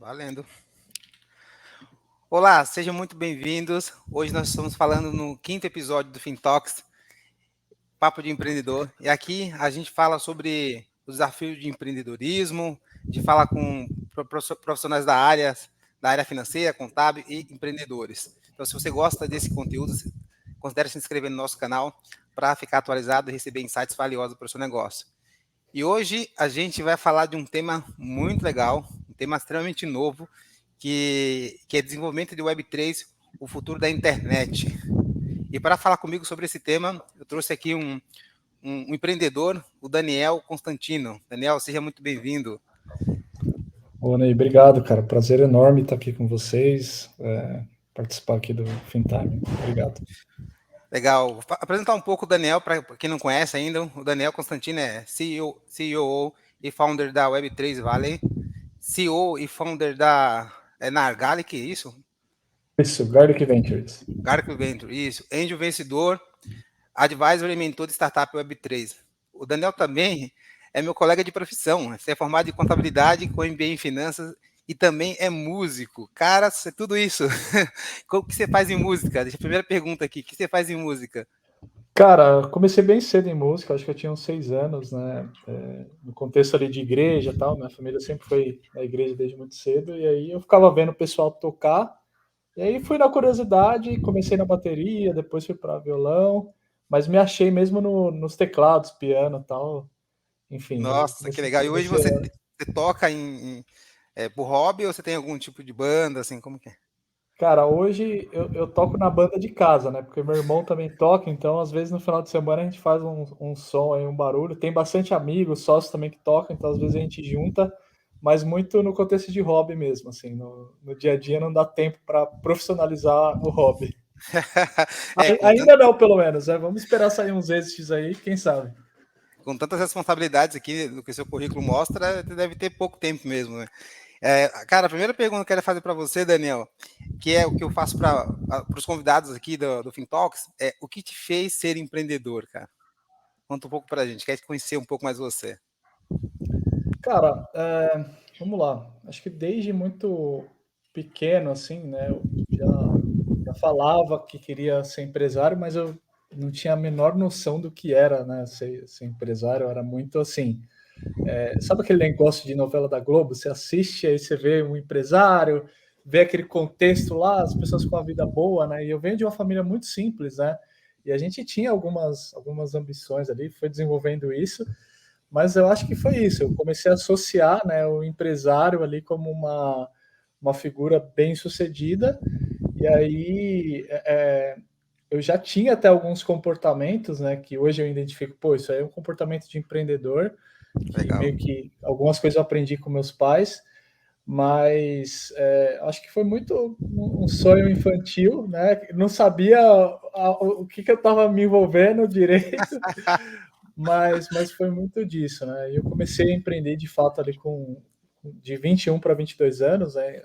Valendo. Olá, sejam muito bem-vindos. Hoje nós estamos falando no quinto episódio do FinTalks, Papo de Empreendedor. E aqui a gente fala sobre os desafios de empreendedorismo, de falar com profissionais da área financeira, contábil e empreendedores. Então, se você gosta desse conteúdo, considere se inscrever no nosso canal para ficar atualizado e receber insights valiosos para o seu negócio. E hoje a gente vai falar de um tema muito legal, um tema extremamente novo, que é desenvolvimento de Web3, o futuro da internet. E para falar comigo sobre esse tema, eu trouxe aqui um empreendedor, o Daniel Constantino. Daniel, seja muito bem-vindo. Ô, Ney, obrigado, cara. Prazer enorme estar aqui com vocês, participar aqui do FinTime. Obrigado. Legal. Vou apresentar um pouco o Daniel, para quem não conhece ainda. O Daniel Constantino é CEO e founder da Web3 Valley, CEO e founder da Nargalic, isso? Isso, Garlic Ventures. Garlic Venture, isso. Angel Vencedor, Advisor e mentor de startup Web3. O Daniel também é meu colega de profissão. Você é formado em contabilidade, com MBA em finanças e também é músico. Cara, é tudo isso. O que você faz em música? Deixa a primeira pergunta aqui. O que você faz em música? Cara, comecei bem cedo em música, acho que eu tinha uns 6 anos, né? No contexto ali de igreja e tal, minha família sempre foi na igreja desde muito cedo, e aí eu ficava vendo o pessoal tocar, e aí fui na curiosidade, comecei na bateria, depois fui para violão, mas me achei mesmo nos teclados, piano e tal. Enfim, eu Nossa, que comecei, legal. E hoje comecei você toca por hobby ou você tem algum tipo de banda, assim, como que é? Cara, hoje eu toco na banda de casa, né? Porque meu irmão também toca, então às vezes no final de semana a gente faz um som aí, um barulho. Tem bastante amigos, sócios também que tocam, então às vezes a gente junta, mas muito no contexto de hobby mesmo, assim. No dia a dia não dá tempo para profissionalizar o hobby. É, com, Ainda não, pelo menos, né? Vamos esperar sair uns êxitos aí, quem sabe? com tantas responsabilidades aqui do que seu currículo mostra, você deve ter pouco tempo mesmo, né? Cara, a primeira pergunta que eu quero fazer para você, Daniel, que é o que eu faço para os convidados aqui do FinTalks, é o que te fez ser empreendedor, cara? Conta um pouco para a gente, quer conhecer um pouco mais você. Cara, vamos lá. Acho que desde muito pequeno, assim, né? Eu já falava que queria ser empresário, mas eu não tinha a menor noção do que era, né? Ser empresário. Eu era muito assim. Sabe aquele negócio de novela da Globo? Você assiste, aí você vê um empresário, vê aquele contexto lá, as pessoas com a vida boa, né? E eu venho de uma família muito simples, né? E a gente tinha algumas ambições ali, foi desenvolvendo isso. Mas eu acho que foi isso. Eu comecei a associar, né, o empresário ali como uma figura bem sucedida. E aí eu já tinha até alguns comportamentos, né, que hoje eu identifico, pô, isso aí é um comportamento de empreendedor, que Legal. meio que algumas coisas eu aprendi com meus pais, mas acho que foi muito um sonho infantil, né? Não sabia o que eu estava me envolvendo direito, mas foi muito disso, né? Eu comecei a empreender de fato ali de 21 para 22 anos, né?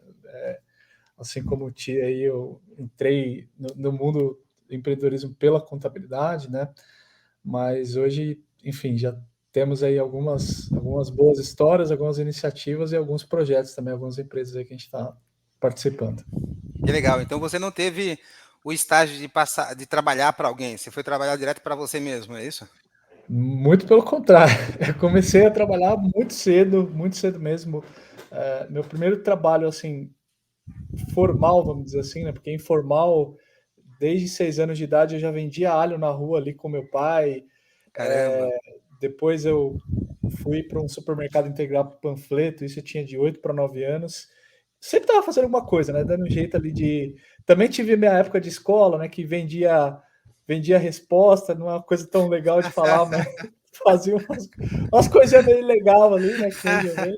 Assim como o Tia aí, eu entrei no mundo do empreendedorismo pela contabilidade, né? Mas hoje, enfim, já temos aí algumas boas histórias, algumas iniciativas e alguns projetos também, algumas empresas aí que a gente está participando. Que legal. Então você não teve o estágio de passar, de trabalhar para alguém, você foi trabalhar direto para você mesmo, é isso? Muito pelo contrário, eu comecei a trabalhar muito cedo mesmo. Meu primeiro trabalho, assim, formal, vamos dizer assim, né? Porque informal, desde 6 anos de idade, eu já vendia alho na rua ali com meu pai. Caramba. Depois eu fui para um supermercado integrar panfleto, isso eu tinha de 8 para 9 anos. Sempre estava fazendo alguma coisa, né? Dando um jeito ali de. Também tive minha época de escola, né? Que vendia resposta, não é uma coisa tão legal de falar, mas fazia umas coisinhas meio legal ali, né? Que hoje eu vejo.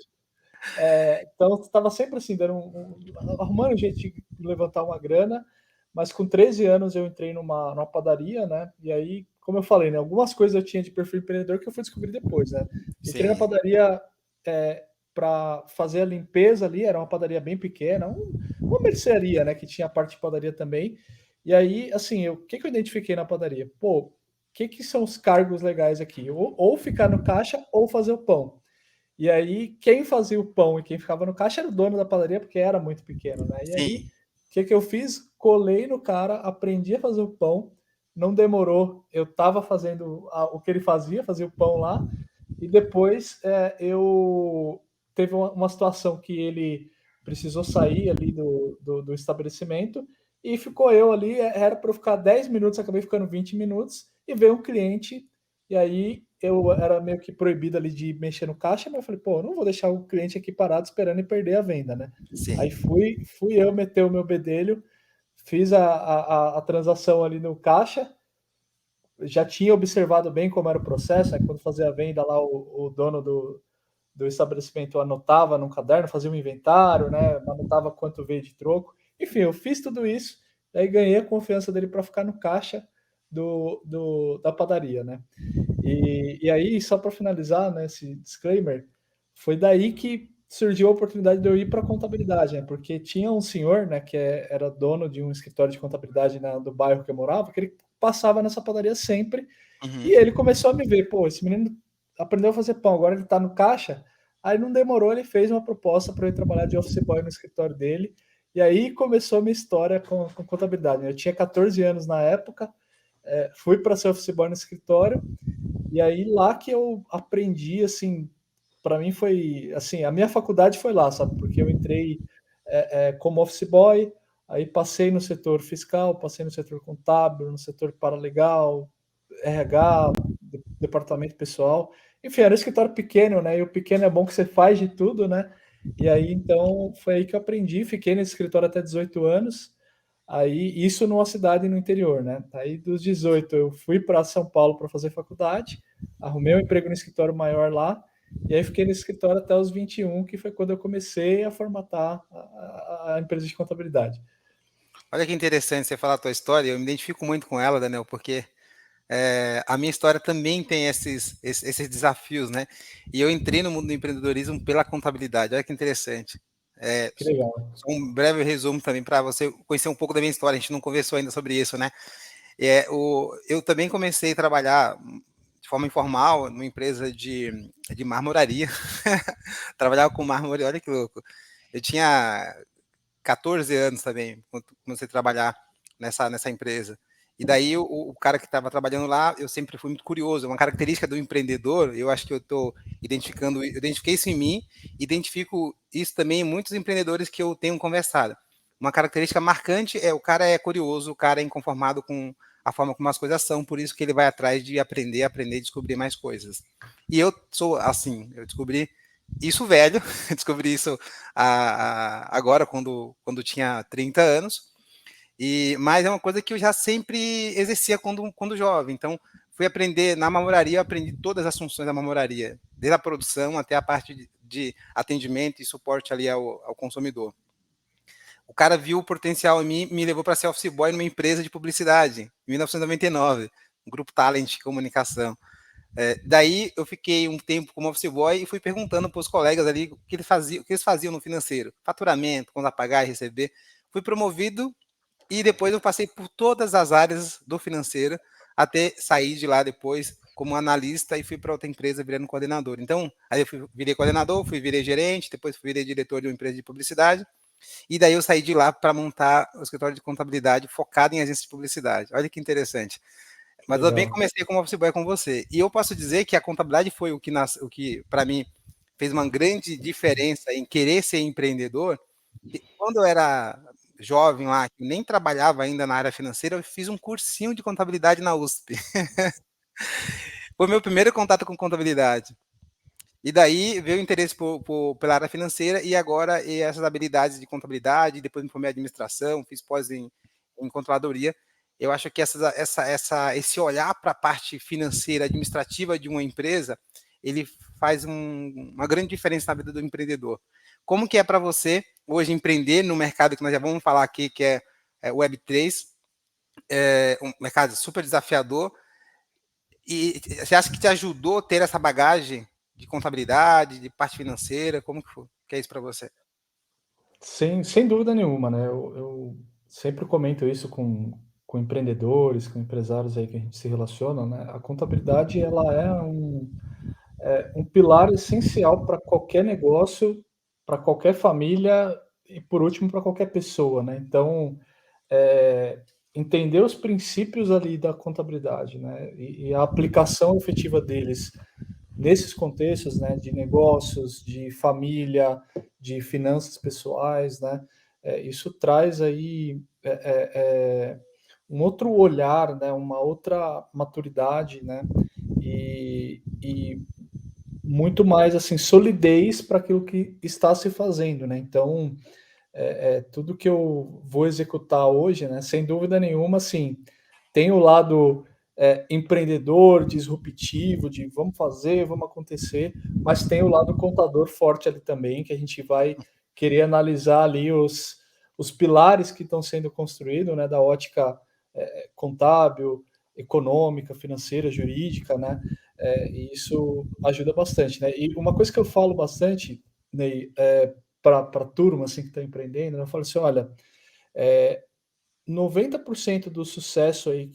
Então, estava sempre assim, arrumando um jeito de levantar uma grana, mas com 13 anos eu entrei numa padaria, né? E aí, como eu falei, né, algumas coisas eu tinha de perfil empreendedor que eu fui descobrir depois, né? Entrei na Sim. padaria para fazer a limpeza ali, era uma padaria bem pequena, uma mercearia, né? Que tinha a parte de padaria também. E aí, assim, o que eu identifiquei na padaria? Pô, o que são os cargos legais aqui? Ou ficar no caixa ou fazer o pão. E aí, quem fazia o pão e quem ficava no caixa era o dono da padaria, porque era muito pequeno, né? E aí, Sim, o que que eu fiz? Colei no cara, aprendi a fazer o pão, não demorou, eu estava fazendo o que ele fazia o pão lá, e depois eu teve uma situação que ele precisou sair ali do estabelecimento, e ficou eu ali, era para eu ficar 10 minutos, acabei ficando 20 minutos, e veio um cliente, e aí eu era meio que proibido ali de mexer no caixa, mas eu falei, pô, eu não vou deixar o cliente aqui parado esperando e perder a venda, né? Aí sim. fui eu meter o meu bedelho, fiz a transação ali no caixa, já tinha observado bem como era o processo, né? Quando fazia a venda lá, o dono do estabelecimento anotava num caderno, fazia um inventário, né? Anotava quanto veio de troco. Enfim, eu fiz tudo isso, aí ganhei a confiança dele para ficar no caixa da padaria, né? E aí, só para finalizar, né, esse disclaimer, foi daí que surgiu a oportunidade de eu ir para a contabilidade, né? Porque tinha um senhor, né, que era dono de um escritório de contabilidade do bairro que eu morava, que ele passava nessa padaria sempre, e Uhum. ele começou a me ver, pô, esse menino aprendeu a fazer pão, agora ele está no caixa. Aí não demorou, ele fez uma proposta para eu ir trabalhar de office boy no escritório dele. E aí começou a minha história com contabilidade, né? Eu tinha 14 anos na época, fui para ser office boy no escritório, e aí lá que eu aprendi, assim, para mim foi, assim, a minha faculdade foi lá, sabe? Porque eu entrei como office boy, aí passei no setor fiscal, passei no setor contábil, no setor paralegal, RH, departamento pessoal. Enfim, era um escritório pequeno, né? E o pequeno é bom que você faz de tudo, né? E aí, então, foi aí que eu aprendi. Fiquei nesse escritório até 18 anos. Aí, isso numa cidade no interior, né? Aí, dos 18, eu fui para São Paulo para fazer faculdade, arrumei um emprego no escritório maior lá, e aí fiquei nesse escritório até os 21, que foi quando eu comecei a formatar a empresa de contabilidade. Olha que interessante você falar a tua história, eu me identifico muito com ela, Daniel, porque a minha história também tem esses desafios, né? E eu entrei no mundo do empreendedorismo pela contabilidade, olha que interessante. É, Que legal. só um breve resumo também para você conhecer um pouco da minha história, a gente não conversou ainda sobre isso, né? Eu também comecei a trabalhar de forma informal numa empresa de marmoraria, trabalhava com mármore, olha que louco. Eu tinha 14 anos também, quando comecei a trabalhar nessa empresa. E daí o cara que estava trabalhando lá, eu sempre fui muito curioso. Uma característica do empreendedor, eu acho que eu estou identificando, eu identifiquei isso em mim, identifico isso também em muitos empreendedores que eu tenho conversado. Uma característica marcante é o cara é curioso, o cara é inconformado com a forma como as coisas são, por isso que ele vai atrás de aprender, aprender e descobrir mais coisas. E eu sou assim, eu descobri isso velho, descobri isso agora, quando tinha 30 anos, mas é uma coisa que eu já sempre exercia quando jovem. Então, fui aprender na marmoraria, eu aprendi todas as funções da marmoraria, desde a produção até a parte de atendimento e suporte ali ao consumidor. O cara viu o potencial em mim, me levou para ser office boy numa empresa de publicidade, em 1999, um grupo Talent Comunicação. Daí eu fiquei um tempo como office boy e fui perguntando para os colegas ali o que eles faziam no financeiro, faturamento, quando a pagar e receber. Fui promovido e depois eu passei por todas as áreas do financeiro até sair de lá depois como analista e fui para outra empresa virando coordenador. Então, aí virei coordenador, virei gerente, depois virei diretor de uma empresa de publicidade e daí eu saí de lá para montar o escritório de contabilidade focado em agência de publicidade. Olha que interessante. Que Mas eu também legal. comecei como office boy com você. E eu posso dizer que a contabilidade foi o que para mim fez uma grande diferença em querer ser empreendedor. E quando eu era jovem lá, que nem trabalhava ainda na área financeira, eu fiz um cursinho de contabilidade na USP. Foi meu primeiro contato com contabilidade. E daí veio o interesse pela área financeira e agora essas habilidades de contabilidade, depois me formei em administração, fiz pós em controladoria. Eu acho que esse olhar para a parte financeira, administrativa de uma empresa, ele faz uma grande diferença na vida do empreendedor. Como que é para você hoje empreender no mercado que nós já vamos falar aqui, que é Web3, um mercado super desafiador, e você acha que te ajudou a ter essa bagagem de contabilidade, de parte financeira? Como que foi? Que é isso para você? Sem dúvida nenhuma, né? Eu sempre comento isso com empreendedores, com empresários aí que a gente se relaciona, né? A contabilidade, ela um pilar essencial para qualquer negócio, para qualquer família e, por último, para qualquer pessoa, né? Então, entender os princípios ali da contabilidade, né? E a aplicação efetiva deles nesses contextos, né? De negócios, de família, de finanças pessoais, né? Isso traz aí um outro olhar, né? Uma outra maturidade, né? E muito mais assim solidez para aquilo que está se fazendo, né? Então, tudo que eu vou executar hoje, né? Sem dúvida nenhuma, assim, tem o lado empreendedor, disruptivo, de vamos fazer, vamos acontecer, mas tem o lado contador forte ali também, que a gente vai querer analisar ali os pilares que estão sendo construídos, né? Da ótica contábil, econômica, financeira, jurídica, né? E isso ajuda bastante, né? E uma coisa que eu falo bastante, Ney, para a turma assim, que está empreendendo, eu falo assim, olha, 90% do sucesso aí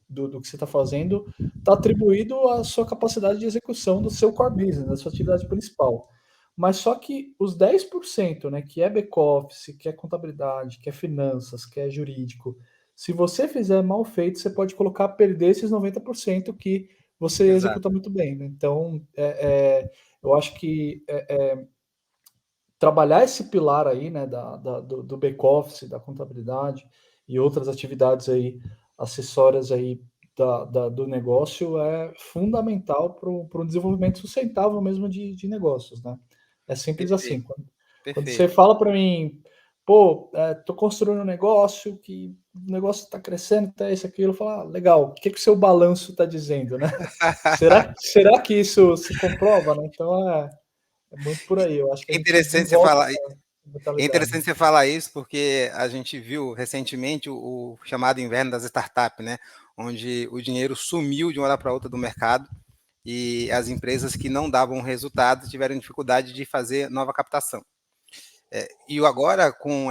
do que você está fazendo está atribuído à sua capacidade de execução do seu core business, da sua atividade principal. Mas só que os 10%, né, que é back-office, que é contabilidade, que é finanças, que é jurídico, se você fizer mal feito, você pode colocar a perder esses 90% que você Exato. executa muito bem. Né? Então, eu acho que trabalhar esse pilar aí, né, do back-office, da contabilidade e outras atividades aí acessórias aí do negócio é fundamental para um desenvolvimento sustentável mesmo de negócios, né? É simples assim. Perfeito, Quando você perfeito. fala para mim, pô, tô construindo um negócio que o negócio está crescendo, tá isso, aquilo, eu falo, legal, o que o seu balanço está dizendo, né? Será que isso se comprova, né? Então, é muito por aí. Eu acho que a É gente interessante você desenvolve falar, essa é mentalidade. interessante você falar isso, porque a gente viu recentemente o chamado inverno das startups, né? Onde o dinheiro sumiu de uma hora para outra do mercado e as empresas que não davam resultado tiveram dificuldade de fazer nova captação. E agora, com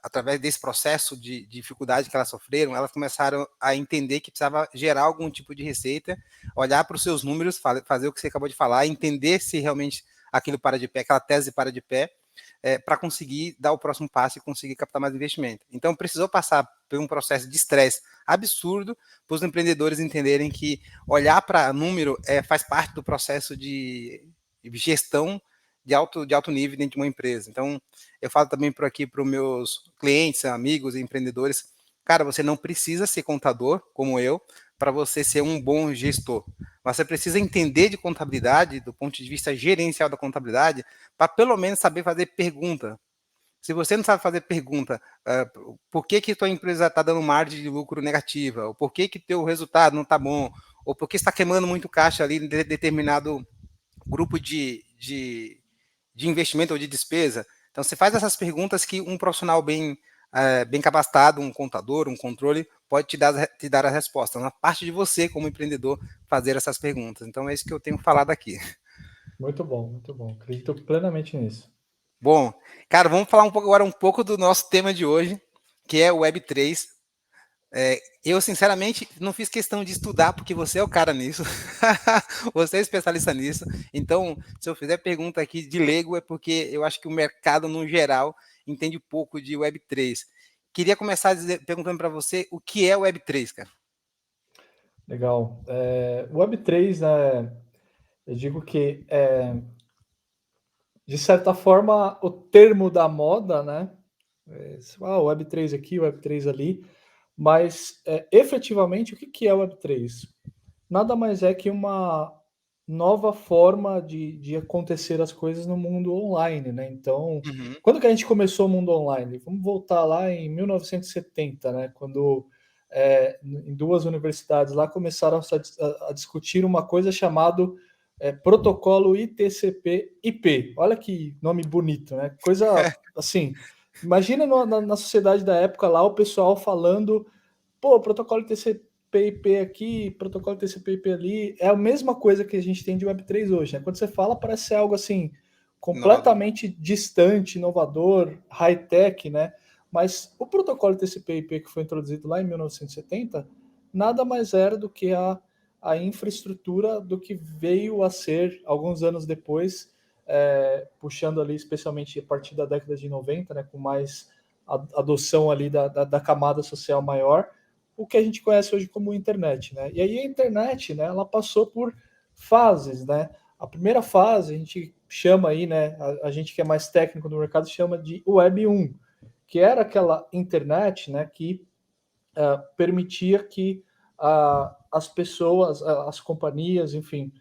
através desse processo de dificuldade que elas sofreram, elas começaram a entender que precisava gerar algum tipo de receita, olhar para os seus números, fazer o que você acabou de falar, entender se realmente aquilo para de pé, aquela tese para de pé, para conseguir dar o próximo passo e conseguir captar mais investimento. Então, precisou passar por um processo de estresse absurdo para os empreendedores entenderem que olhar para número faz parte do processo de gestão de alto nível dentro de uma empresa. Então, eu falo também por aqui para os meus clientes, amigos, empreendedores, cara, você não precisa ser contador como eu para você ser um bom gestor. Você precisa entender de contabilidade, do ponto de vista gerencial da contabilidade, para pelo menos saber fazer pergunta. Se você não sabe fazer pergunta, por que tua empresa está dando margem de lucro negativa? Ou por que teu resultado não está bom? Ou por que está queimando muito caixa ali em determinado grupo de investimento ou de despesa? Então, você faz essas perguntas que um profissional bem capacitado, um contador, um controle, pode te dar a resposta. Na parte de você, como empreendedor, fazer essas perguntas. Então, é isso que eu tenho falado aqui. Muito bom, muito bom. Acredito plenamente nisso. Bom, cara, vamos falar agora um pouco do nosso tema de hoje, que é o Web3. Eu, sinceramente, não fiz questão de estudar, porque você é o cara nisso. Você é especialista nisso. Então, se eu fizer pergunta aqui de leigo, é porque eu acho que o mercado, no geral, entende pouco de Web3. Queria começar perguntando para você o que é o Web3, cara. Legal. O Web3, né, eu digo que, de certa forma, o termo da moda, né? Web3 aqui, Web3 ali, mas efetivamente o que é o Web3? Nada mais é que uma nova forma de acontecer as coisas no mundo online, né? Então, Uhum. quando que a gente começou o mundo online? Vamos voltar lá em 1970, né? Quando em duas universidades lá começaram a discutir uma coisa chamada protocolo ITCP/IP. Olha que nome bonito, né? Coisa assim. Imagina na sociedade da época lá o pessoal falando, pô, protocolo TCP/IP aqui, protocolo TCP/IP ali, é a mesma coisa que a gente tem de Web3 hoje, né? Quando você fala, parece ser algo assim Inovador. completamente distante, inovador, high-tech, né? Mas o protocolo TCP/IP que foi introduzido lá em 1970 nada mais era do que a infraestrutura do que veio a ser, alguns anos depois, puxando ali, especialmente a partir da década de 90, né, com mais adoção ali da camada social maior, o que a gente conhece hoje como internet, né? E aí a internet, né, ela passou por fases, né? A primeira fase a gente chama aí, né, a gente que é mais técnico no mercado chama de Web 1, que era aquela internet, né, que permitia que as pessoas, as companhias, enfim,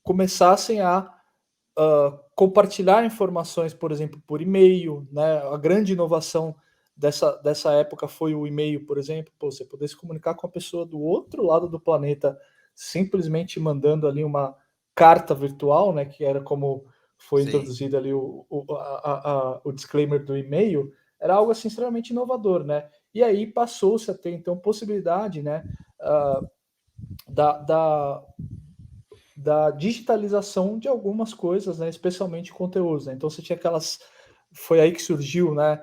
começassem a compartilhar informações, por exemplo, por e-mail, né? A grande inovação dessa época foi o e-mail, por exemplo, você poder se comunicar com a pessoa do outro lado do planeta simplesmente mandando ali uma carta virtual, né? Que era como foi Sim, introduzido ali o disclaimer do e-mail, era algo assim extremamente inovador, né? E aí passou-se a ter então possibilidade, né? Uh, da, da, da digitalização de algumas coisas, né, especialmente conteúdos. Né? Então você tinha aquelas, foi aí que surgiu, né,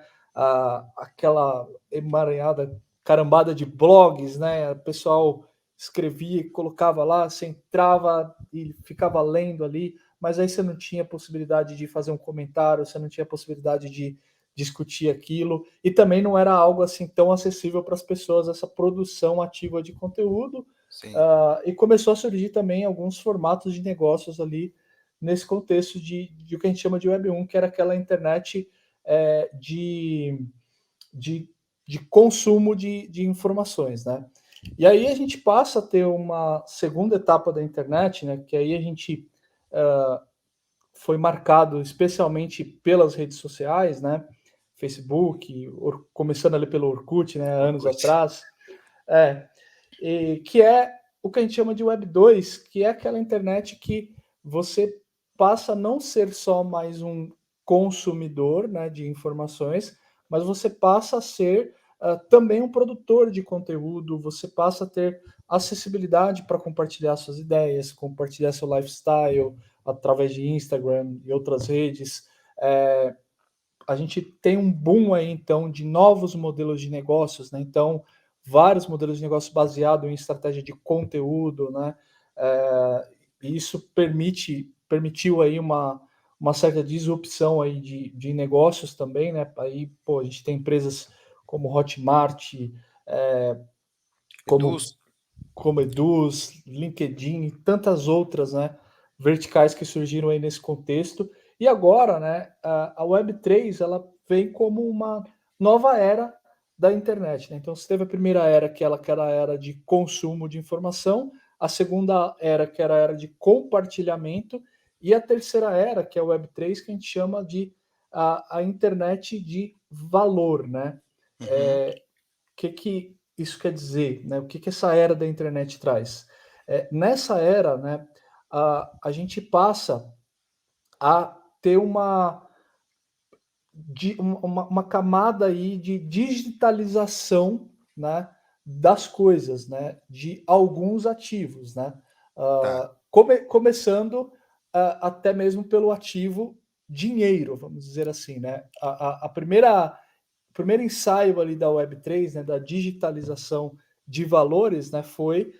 aquela emaranhada, carambada de blogs, né? O pessoal escrevia e colocava lá, você entrava e ficava lendo ali, mas aí você não tinha possibilidade de fazer um comentário, você não tinha possibilidade de discutir aquilo, e também não era algo assim tão acessível para as pessoas, essa produção ativa de conteúdo, sim. e começou a surgir também alguns formatos de negócios ali nesse contexto de o que a gente chama de Web 1, que era aquela internet de, de, de consumo de informações, né? E aí a gente passa a ter uma segunda etapa da internet, né? Que aí a gente foi marcado especialmente pelas redes sociais, né? Facebook, começando ali pelo Orkut, né? Anos Orkut. atrás. É, que é o que a gente chama de Web 2, que é aquela internet que você passa a não ser só mais um consumidor, né, de informações, mas você passa a ser também um produtor de conteúdo, você passa a ter acessibilidade para compartilhar suas ideias, compartilhar seu lifestyle através de Instagram e outras redes. A gente tem um boom aí, então, de novos modelos de negócios, né? Então, vários modelos de negócio baseados em estratégia de conteúdo, né? E isso permitiu aí uma certa disrupção aí de negócios também, né? Aí, pô, a gente tem empresas como Hotmart, como, Eduz. como Eduz, LinkedIn e tantas outras, né? Verticais que surgiram aí nesse contexto. E agora, né, a Web3 ela vem como uma nova era da internet. Né? Então, você teve a primeira era, que era a era de consumo de informação, a segunda era, que era a era de compartilhamento, e a terceira era, que é a Web3, que a gente chama de a internet de valor. Né? Uhum. Que isso quer dizer? Né? O que essa era da internet traz? Nessa era, né, a gente passa a ter uma camada aí de digitalização, né, das coisas, né, de alguns ativos, né, Tá. começando até mesmo pelo ativo dinheiro, vamos dizer assim, né, a primeira o primeiro ensaio ali da Web3, né, da digitalização de valores, né, foi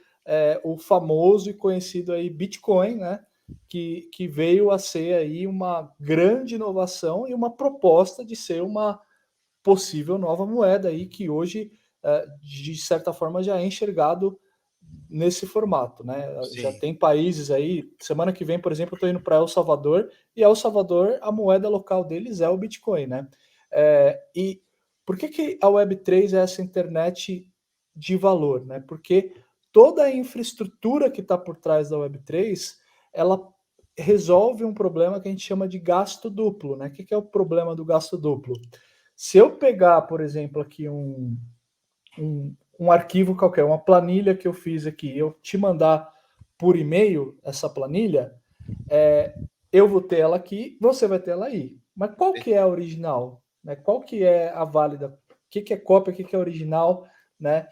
o famoso e conhecido aí Bitcoin, né, que veio a ser aí uma grande inovação e uma proposta de ser uma possível nova moeda aí que hoje, de certa forma, já é enxergado nesse formato, né? Já Sim. tem países aí, semana que vem, por exemplo, eu estou indo para El Salvador, e El Salvador, a moeda local deles é o Bitcoin, né? E por que a Web3 é essa internet de valor, né? Porque toda a infraestrutura que está por trás da Web3, ela resolve um problema que a gente chama de gasto duplo, né? O que é o problema do gasto duplo? Se eu pegar, por exemplo, aqui um arquivo qualquer, uma planilha que eu fiz aqui, eu te mandar por e-mail essa planilha, eu vou ter ela aqui, você vai ter ela aí. Mas qual que é a original? Né? Qual que é a válida? O que é cópia? O que é original? Né?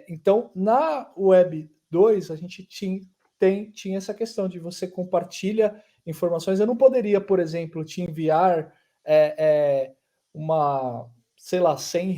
Então, na Web 2, a gente tinha essa questão de você compartilha informações. Eu não poderia, por exemplo, te enviar uma, sei lá, R$ 100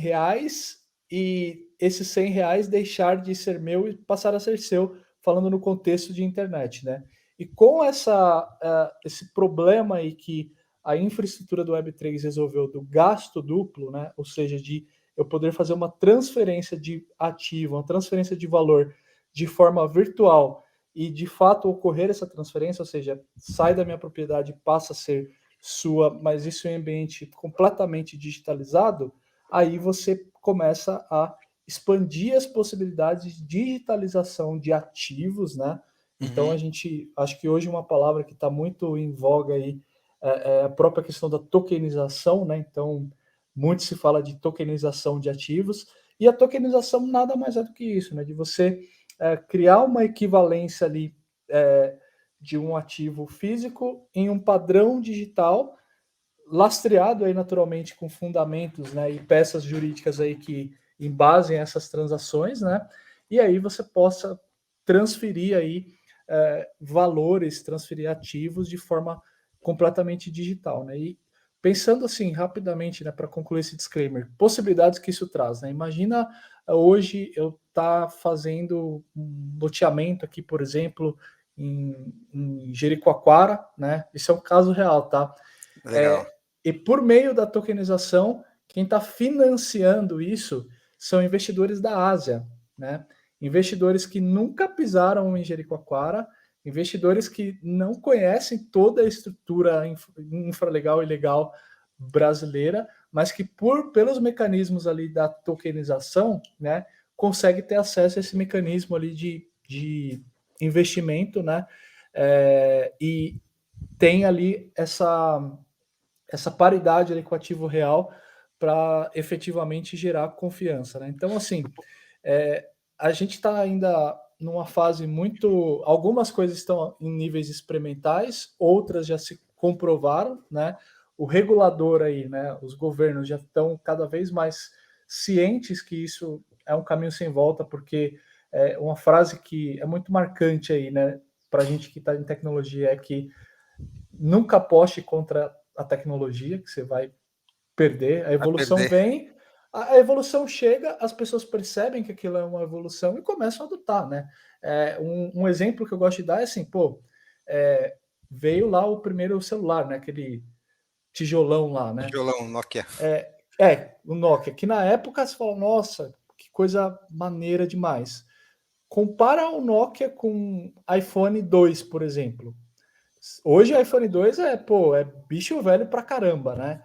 e esses R$ 100 deixar de ser meu e passar a ser seu, falando no contexto de internet, né? E com esse problema aí que a infraestrutura do Web3 resolveu do gasto duplo, né? Ou seja, de eu poder fazer uma transferência de ativo, uma transferência de valor de forma virtual e de fato ocorrer essa transferência, ou seja, sai da minha propriedade e passa a ser sua, mas isso em ambiente completamente digitalizado, aí você começa a expandir as possibilidades de digitalização de ativos, né? Então Uhum. a gente, acho que hoje uma palavra que está muito em voga aí é a própria questão da tokenização, né? Então muito se fala de tokenização de ativos e a tokenização nada mais é do que isso, né? De você criar uma equivalência ali de um ativo físico em um padrão digital lastreado aí naturalmente com fundamentos, né, e peças jurídicas aí que embasem essas transações, né, e aí você possa transferir aí valores, transferir ativos de forma completamente digital, né, e pensando assim rapidamente, né, para concluir esse disclaimer, possibilidades que isso traz, né, imagina hoje eu estar fazendo um loteamento aqui, por exemplo, em Jericoacoara, né, isso é um caso real, tá? Legal. E por meio da tokenização, quem está financiando isso são investidores da Ásia, né? Investidores que nunca pisaram em Jericoacoara, investidores que não conhecem toda a estrutura infralegal e legal brasileira, mas que pelos mecanismos ali da tokenização, né, consegue ter acesso a esse mecanismo ali de investimento, né? E tem ali essa paridade ali com o ativo real para efetivamente gerar confiança, né? Então, assim, a gente está ainda numa fase muito. Algumas coisas estão em níveis experimentais, outras já se comprovaram, né? O regulador aí, né? Os governos já estão cada vez mais cientes que isso é um caminho sem volta, porque uma frase que é muito marcante aí, né? Para a gente que está em tecnologia é que nunca aposte contra a tecnologia, que você vai perder. A Vai evolução perder. vem, a evolução chega, as pessoas percebem que aquilo é uma evolução e começam a adotar, né? Um exemplo que eu gosto de dar é assim, pô, veio lá o primeiro celular, né? Aquele tijolão lá, né? Tijolão, Nokia. O Nokia, que na época você fala, nossa, que coisa maneira demais. Compara o Nokia com iPhone 2, por exemplo. Hoje o iPhone 2 é bicho velho pra caramba, né?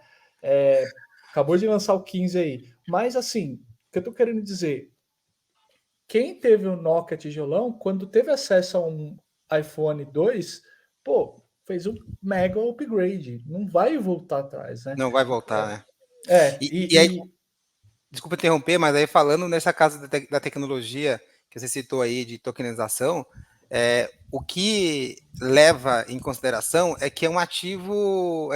Acabou de lançar o 15 aí. Mas assim, o que eu tô querendo dizer, quem teve o Nokia tijolão, quando teve acesso a um iPhone 2, pô, fez um mega upgrade. Não vai voltar atrás, né? Não vai voltar, né? E aí, E desculpa interromper, mas aí falando nessa casa da tecnologia que você citou aí de tokenização, o que leva em consideração é que é um ativo,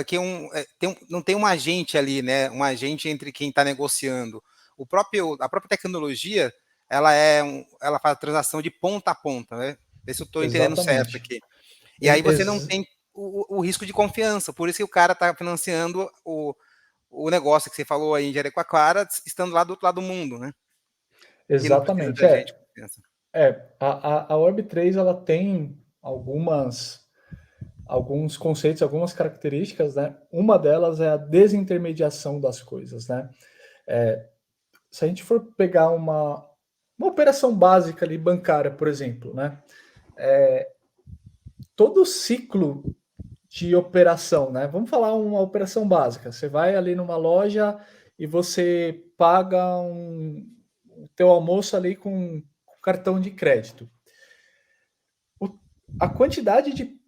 não tem um agente ali, né? Um agente entre quem está negociando. A própria tecnologia, ela faz a transação de ponta a ponta, né? Vê se eu estou entendendo certo exatamente. aqui. E aí você não Ex tem o risco de confiança, por isso que o cara está financiando o negócio que você falou aí em Jericoacoara, estando lá do outro lado do mundo, né? E não precisa exatamente. da gente confiança. A Web3 ela tem alguns conceitos, algumas características, né? Uma delas é a desintermediação das coisas, né? Se a gente for pegar uma operação básica ali bancária, por exemplo, né? Todo o ciclo de operação, né? Vamos falar uma operação básica. Você vai ali numa loja e você paga o teu almoço ali com cartão de crédito. A quantidade de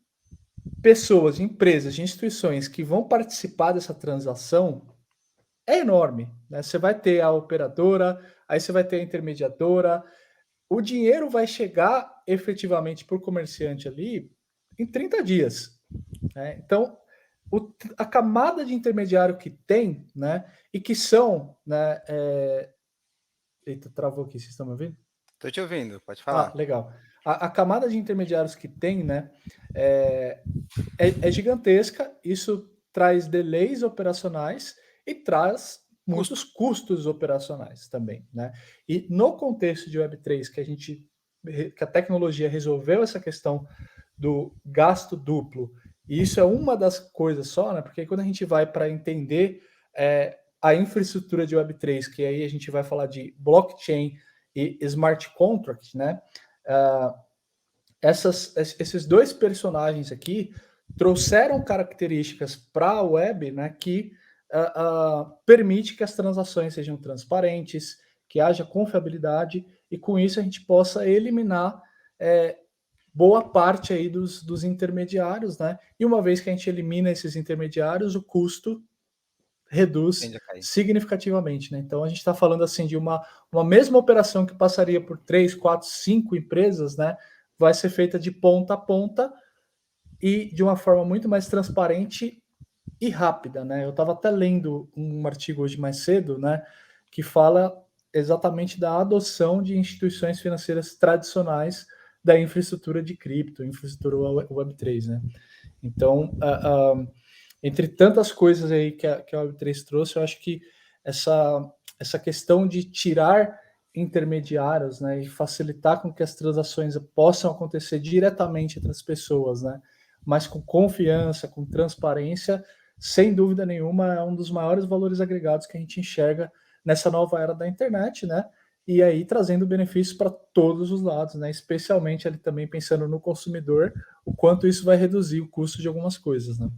pessoas, de empresas, de instituições que vão participar dessa transação é enorme, né? Você vai ter a operadora, aí você vai ter a intermediadora. O dinheiro vai chegar efetivamente para o comerciante ali em 30 dias, né? Então, a camada de intermediário que tem, né? E que são, né? Eita, travou aqui, vocês estão me ouvindo? Estou te ouvindo, pode Ah, falar. legal. A camada de intermediários que tem, né? É, é gigantesca. Isso traz delays operacionais e traz muitos custos operacionais também, né? E no contexto de Web3, que a tecnologia resolveu essa questão do gasto duplo, e isso é uma das coisas só, né? Porque quando a gente vai para entender a infraestrutura de Web3, que aí a gente vai falar de blockchain e smart contract, né? Esses dois personagens aqui trouxeram características para a web, né, que permite que as transações sejam transparentes, que haja confiabilidade e com isso a gente possa eliminar boa parte aí dos intermediários, né? E uma vez que a gente elimina esses intermediários, o custo reduz significativamente, né? Então a gente está falando assim de uma mesma operação que passaria por 3, 4, 5 empresas, né? Vai ser feita de ponta a ponta e de uma forma muito mais transparente e rápida, né? Eu estava até lendo um artigo hoje mais cedo, né? Que fala exatamente da adoção de instituições financeiras tradicionais da infraestrutura de cripto, infraestrutura Web3, né? Então, entre tantas coisas aí que a Web3 trouxe, eu acho que essa questão de tirar intermediários, né, e facilitar com que as transações possam acontecer diretamente entre as pessoas, né, mas com confiança, com transparência, sem dúvida nenhuma, é um dos maiores valores agregados que a gente enxerga nessa nova era da internet, né, e aí trazendo benefícios para todos os lados, né, especialmente ali também pensando no consumidor, o quanto isso vai reduzir o custo de algumas coisas, né.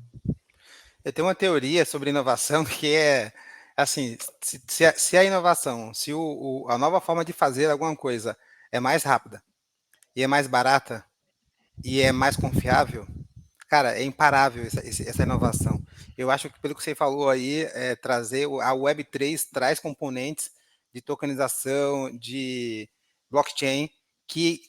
Eu tenho uma teoria sobre inovação que é assim, se a inovação, se a nova forma de fazer alguma coisa é mais rápida e é mais barata e é mais confiável, cara, é imparável essa inovação. Eu acho que pelo que você falou aí, trazer a Web3 traz componentes de tokenização, de blockchain, que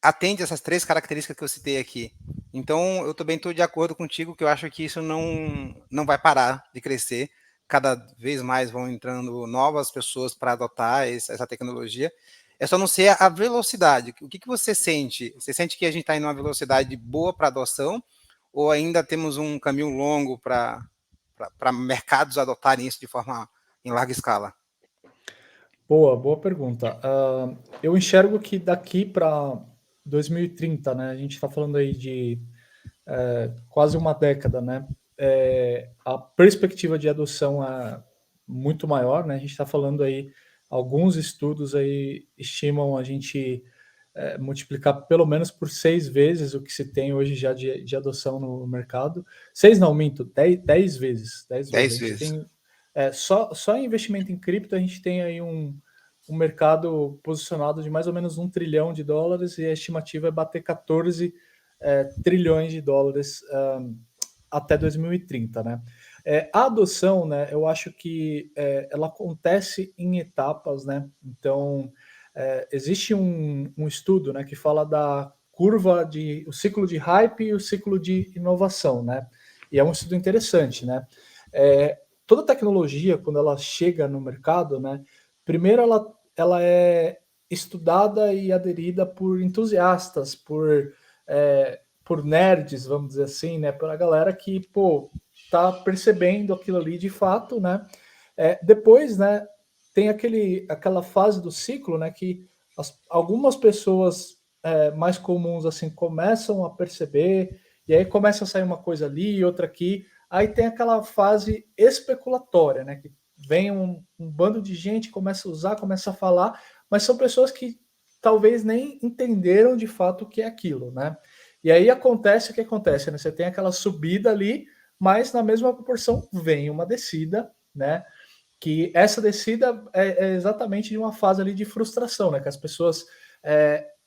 atende essas três características que eu citei aqui. Então, eu também estou de acordo contigo que eu acho que isso não vai parar de crescer. Cada vez mais vão entrando novas pessoas para adotar essa tecnologia. É só não ser a velocidade. O que você sente? Você sente que a gente está em uma velocidade boa para adoção ou ainda temos um caminho longo para mercados adotarem isso de forma em larga escala? Boa pergunta. Eu enxergo que daqui para 2030, né, a gente está falando aí de quase uma década, né, a perspectiva de adoção é muito maior, né, a gente está falando aí, alguns estudos aí estimam a gente multiplicar pelo menos por 6 vezes o que se tem hoje já de adoção no mercado. 6 não, minto, 10 vezes. 10 vezes. A 10 gente vezes. tem. Só em investimento em cripto, a gente tem aí um mercado posicionado de mais ou menos $1 trilhão e a estimativa é bater 14 trilhões de dólares até 2030, né? A adoção, né, eu acho que ela acontece em etapas, né? Então, existe um estudo, né, que fala da curva o ciclo de hype e o ciclo de inovação, né? E é um estudo interessante, né? Toda tecnologia, quando ela chega no mercado, né, primeiro ela é estudada e aderida por entusiastas, por nerds, vamos dizer assim, né? Pela galera que, pô, tá percebendo aquilo ali de fato, né? Depois, né, tem aquela fase do ciclo, né, que algumas pessoas mais comuns assim começam a perceber e aí começa a sair uma coisa ali e outra aqui. Aí tem aquela fase especulatória, né, que vem um bando de gente, começa a usar, começa a falar, mas são pessoas que talvez nem entenderam de fato o que é aquilo, né? E aí acontece o que acontece, né? Você tem aquela subida ali, mas na mesma proporção vem uma descida, né? Que essa descida é exatamente de uma fase ali de frustração, né? Que as pessoas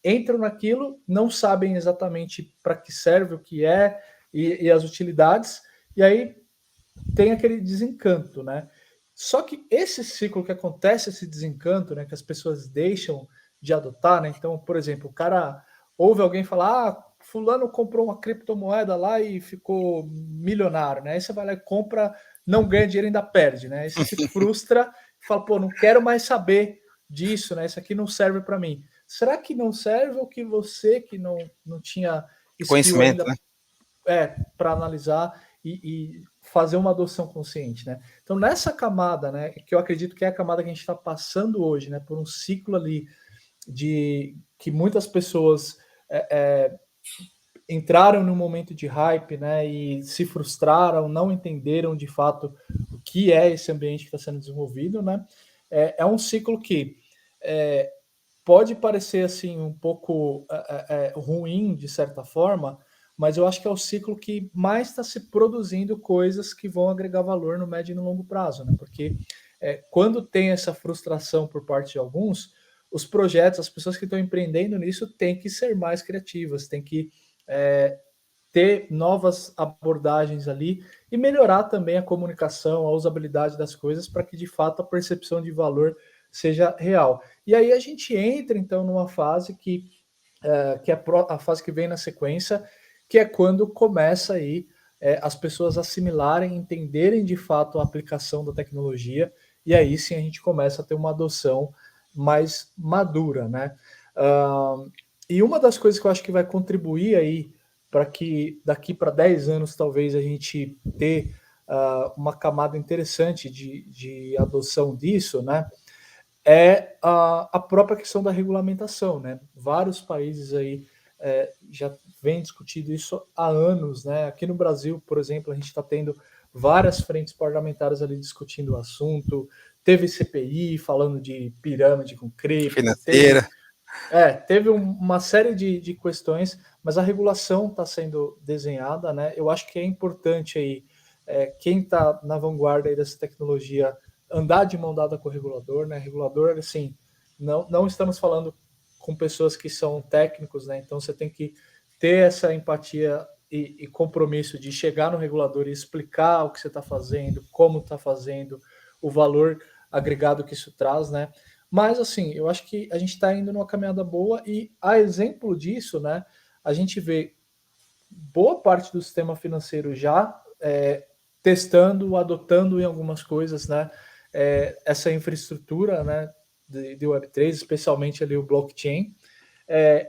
entram naquilo, não sabem exatamente para que serve, o que é e as utilidades, e aí tem aquele desencanto, né? Só que esse ciclo que acontece, esse desencanto, né? Que as pessoas deixam de adotar, né? Então, por exemplo, o cara ouve alguém falar, fulano comprou uma criptomoeda lá e ficou milionário, né? Aí você vai lá e compra, não ganha dinheiro, ainda perde, né? Aí você se frustra e fala, pô, não quero mais saber disso, né? Isso aqui não serve para mim. Será que não serve ou que você que não tinha skill Conhecimento, ainda né? para analisar e fazer uma adoção consciente, né? Então, nessa camada, né, que eu acredito que é a camada que a gente está passando hoje, né, por um ciclo ali de que muitas pessoas entraram num momento de hype, né, e se frustraram, não entenderam de fato o que é esse ambiente que está sendo desenvolvido, né? É um ciclo que pode parecer assim um pouco ruim de certa forma, mas eu acho que é o ciclo que mais está se produzindo coisas que vão agregar valor no médio e no longo prazo, né? Porque quando tem essa frustração por parte de alguns, os projetos, as pessoas que estão empreendendo nisso têm que ser mais criativas, têm que ter novas abordagens ali e melhorar também a comunicação, a usabilidade das coisas para que de fato a percepção de valor seja real. E aí a gente entra então numa fase que é a fase que vem na sequência, que é quando começa aí as pessoas assimilarem, entenderem de fato a aplicação da tecnologia, e aí sim a gente começa a ter uma adoção mais madura, né? E uma das coisas que eu acho que vai contribuir aí para que daqui para 10 anos talvez a gente ter uma camada interessante de adoção disso, né? É a própria questão da regulamentação, né? Vários países aí já vem discutindo isso há anos, né? Aqui no Brasil, por exemplo, a gente está tendo várias frentes parlamentares ali discutindo o assunto. Teve CPI falando de pirâmide com cripto, Financeira. teve uma série de questões, mas a regulação está sendo desenhada, né? Eu acho que é importante aí quem está na vanguarda aí dessa tecnologia andar de mão dada com o regulador, né? Regulador, assim, não estamos falando com pessoas que são técnicos, né? Então você tem que ter essa empatia e compromisso de chegar no regulador e explicar o que você está fazendo, como está fazendo, o valor agregado que isso traz, né? Mas, assim, eu acho que a gente está indo numa caminhada boa e, a exemplo disso, né, a gente vê boa parte do sistema financeiro já testando, adotando em algumas coisas, né, essa infraestrutura, né, de Web3, especialmente ali o blockchain.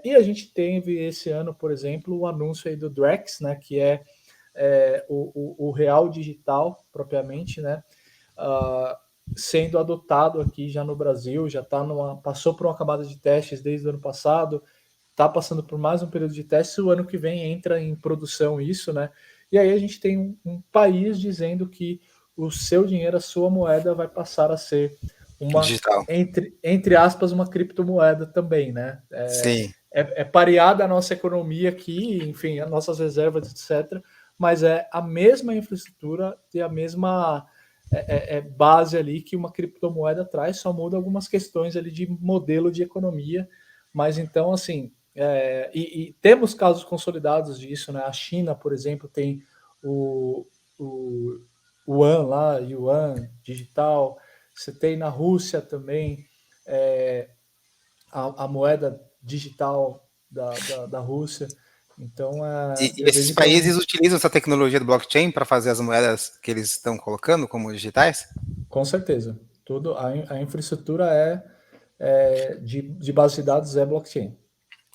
E a gente teve esse ano, por exemplo, o anúncio aí do Drex, né, que é o real digital propriamente, né, sendo adotado aqui já no Brasil, já passou por uma camada de testes desde o ano passado, está passando por mais um período de testes, o ano que vem entra em produção isso, né? E aí a gente tem um país dizendo que o seu dinheiro, a sua moeda, vai passar a ser Digital. entre aspas, uma criptomoeda também, né? Sim. É pareada a nossa economia aqui, enfim, as nossas reservas, etc., mas é a mesma infraestrutura e a mesma base ali que uma criptomoeda traz, só muda algumas questões ali de modelo de economia, mas então, assim, e temos casos consolidados disso, né? A China, por exemplo, tem o Yuan lá, Yuan digital, você tem na Rússia também a moeda digital da Rússia, então E eu esses vejo que é países utilizam essa tecnologia do blockchain para fazer as moedas que eles estão colocando como digitais? com certeza, tudo a infraestrutura de base de dados é blockchain.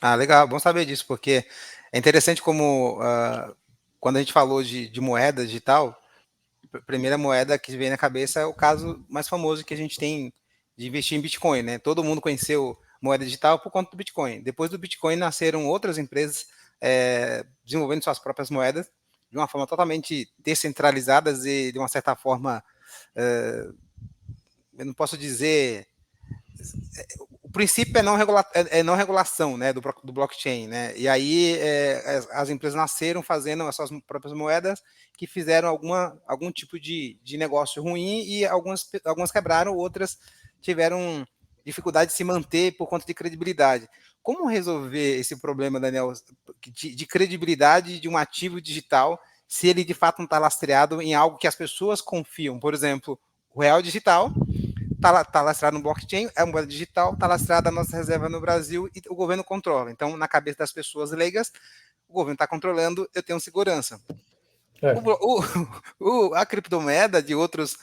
Ah, legal, bom saber disso, porque é interessante como quando a gente falou de moeda digital, a primeira moeda que vem na cabeça é o caso mais famoso que a gente tem de investir em Bitcoin, né? Todo mundo conheceu moeda digital por conta do Bitcoin. Depois do Bitcoin nasceram outras empresas desenvolvendo suas próprias moedas de uma forma totalmente descentralizadas e de uma certa forma, eu não posso dizer, o princípio é não regulação, né, do blockchain, né? E aí as empresas nasceram fazendo as suas próprias moedas que fizeram algum tipo de negócio ruim e algumas quebraram, outras tiveram dificuldade de se manter por conta de credibilidade. Como resolver esse problema, Daniel, de credibilidade de um ativo digital se ele de fato não está lastreado em algo que as pessoas confiam? Por exemplo, o real digital está lastrado no blockchain, é uma moeda digital, está lastrada a nossa reserva no Brasil e o governo controla. Então, na cabeça das pessoas leigas, o governo está controlando, eu tenho segurança. A criptomoeda de outros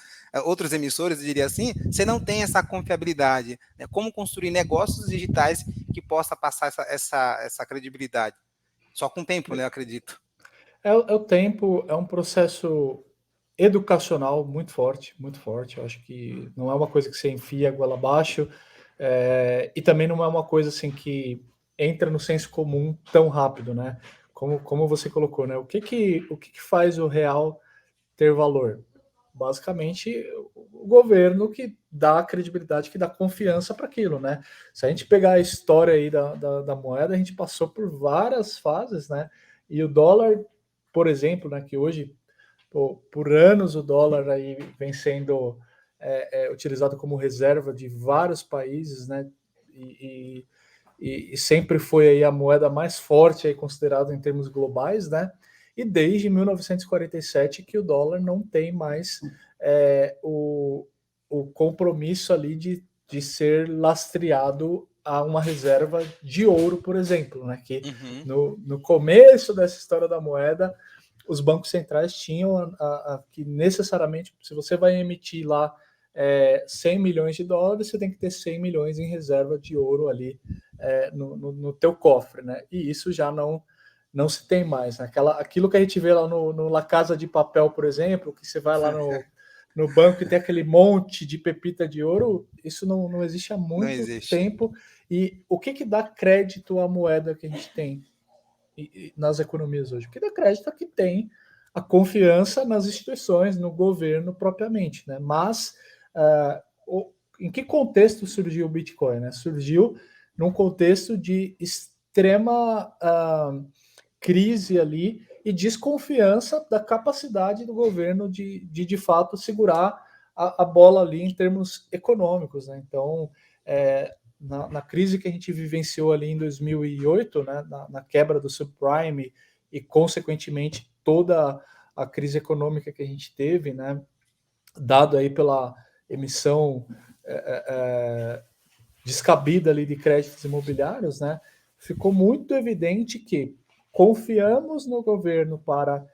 emissores, eu diria assim, você não tem essa confiabilidade. Né? Como construir negócios digitais que possa passar essa credibilidade? Só com o tempo, né, eu acredito. É o tempo, é um processo educacional muito forte, muito forte. Eu acho que não é uma coisa que você enfia a goela abaixo, e também não é uma coisa assim que entra no senso comum tão rápido, né? Como você colocou, né? O que faz o real ter valor? Basicamente, o governo que dá a credibilidade, que dá confiança para aquilo, né? Se a gente pegar a história aí da moeda, a gente passou por várias fases, né? E o dólar, por exemplo, né, que hoje, por anos, o dólar aí vem sendo utilizado como reserva de vários países, né? E sempre foi aí a moeda mais forte aí considerada em termos globais, né? E desde 1947 que o dólar não tem mais o compromisso ali de ser lastreado a uma reserva de ouro, por exemplo, né? Que Uhum. no começo dessa história da moeda, os bancos centrais tinham que necessariamente, se você vai emitir lá 100 milhões de dólares, você tem que ter 100 milhões em reserva de ouro ali no teu cofre, né? E isso já não se tem mais. Né? Aquilo que a gente vê lá no La Casa de Papel, por exemplo, que você vai lá no banco e tem aquele monte de pepita de ouro, isso não existe há Não muito existe. tempo. E o que dá crédito à moeda que a gente tem nas economias hoje? O que dá crédito é que tem a confiança nas instituições, no governo propriamente. Né? Mas em que contexto surgiu o Bitcoin? Né? Surgiu num contexto de extrema crise ali e desconfiança da capacidade do governo de fato segurar a bola ali em termos econômicos, né? Então, na crise que a gente vivenciou ali em 2008, né, na quebra do subprime e consequentemente toda a crise econômica que a gente teve, né, dado aí pela emissão descabida ali de créditos imobiliários, né, ficou muito evidente que confiamos no governo para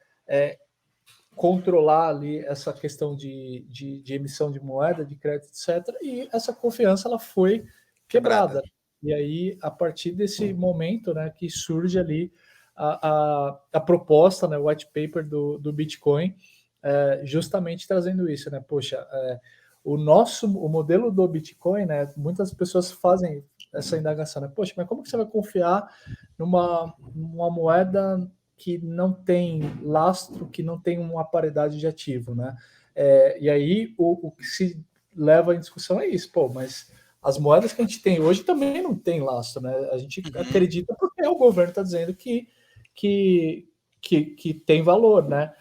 controlar ali essa questão de emissão de moeda, de crédito, etc. E essa confiança ela foi Quebrada. quebrada. E aí, a partir desse momento, né, que surge ali a proposta, né, o white paper do Bitcoin, justamente trazendo isso, né? Poxa, o modelo do Bitcoin, né? Muitas pessoas fazem essa indagação, né? Poxa, mas como que você vai confiar numa moeda que não tem lastro, que não tem uma paridade de ativo, né? E aí o que se leva em discussão é isso, pô, mas as moedas que a gente tem hoje também não tem lastro, né? A gente Uhum. acredita porque o governo está dizendo que, que tem valor, né?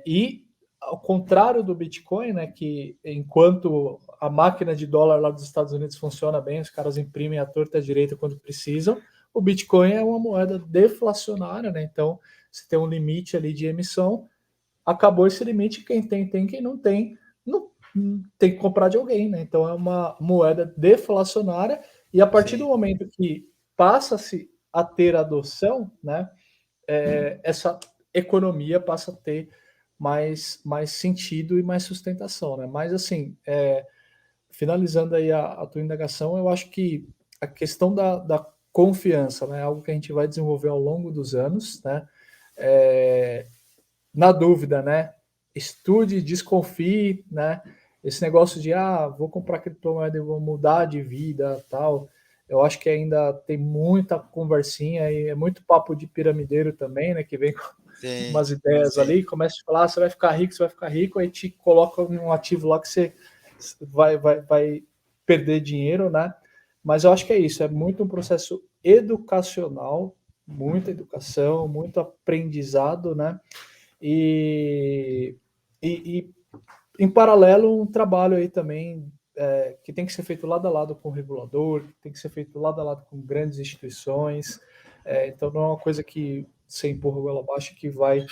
E ao contrário do Bitcoin, né, que enquanto a máquina de dólar lá dos Estados Unidos funciona bem, os caras imprimem a torta à direita quando precisam, o Bitcoin é uma moeda deflacionária, né? Então, você tem um limite ali de emissão, acabou esse limite, quem tem, quem não tem que comprar de alguém, né? Então, é uma moeda deflacionária e a partir do Sim. momento que passa-se a ter adoção, né, essa economia passa a ter mais sentido e mais sustentação, né? Mas, assim, finalizando aí a tua indagação, eu acho que a questão da confiança, né, é algo que a gente vai desenvolver ao longo dos anos, né? É, na dúvida, né? Estude, desconfie, né? Esse negócio de vou comprar criptomoeda e vou mudar de vida, tal. Eu acho que ainda tem muita conversinha e é muito papo de piramideiro também, né? Que vem com Sim. umas ideias Sim. ali, começa a falar, você vai ficar rico, aí te coloca um ativo lá que você vai perder dinheiro, né? Mas eu acho que é isso, é muito um processo educacional, muita educação, muito aprendizado, né? E, e em paralelo, um trabalho aí também que tem que ser feito lado a lado com o regulador, que tem que ser feito lado a lado com grandes instituições. Então, não é uma coisa que você empurra goela abaixo que vai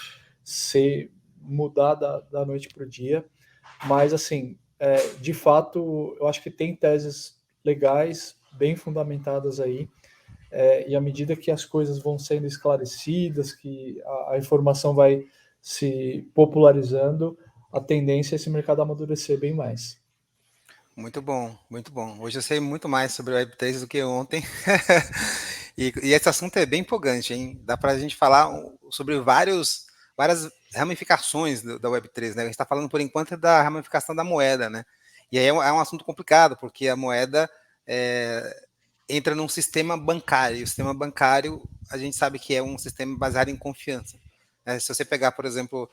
ser mudada da noite para o dia. Mas, assim, de fato, eu acho que tem teses legais, bem fundamentadas aí, e à medida que as coisas vão sendo esclarecidas, que a informação vai se popularizando, a tendência é esse mercado amadurecer bem mais. Muito bom, muito bom. Hoje eu sei muito mais sobre o Web3 do que ontem. E esse assunto é bem empolgante, hein? Dá para a gente falar sobre várias ramificações da Web3, né? A gente está falando, por enquanto, da ramificação da moeda, né? E aí é um assunto complicado, porque a moeda entra num sistema bancário, e o sistema bancário, a gente sabe que é um sistema baseado em confiança. Se você pegar, por exemplo,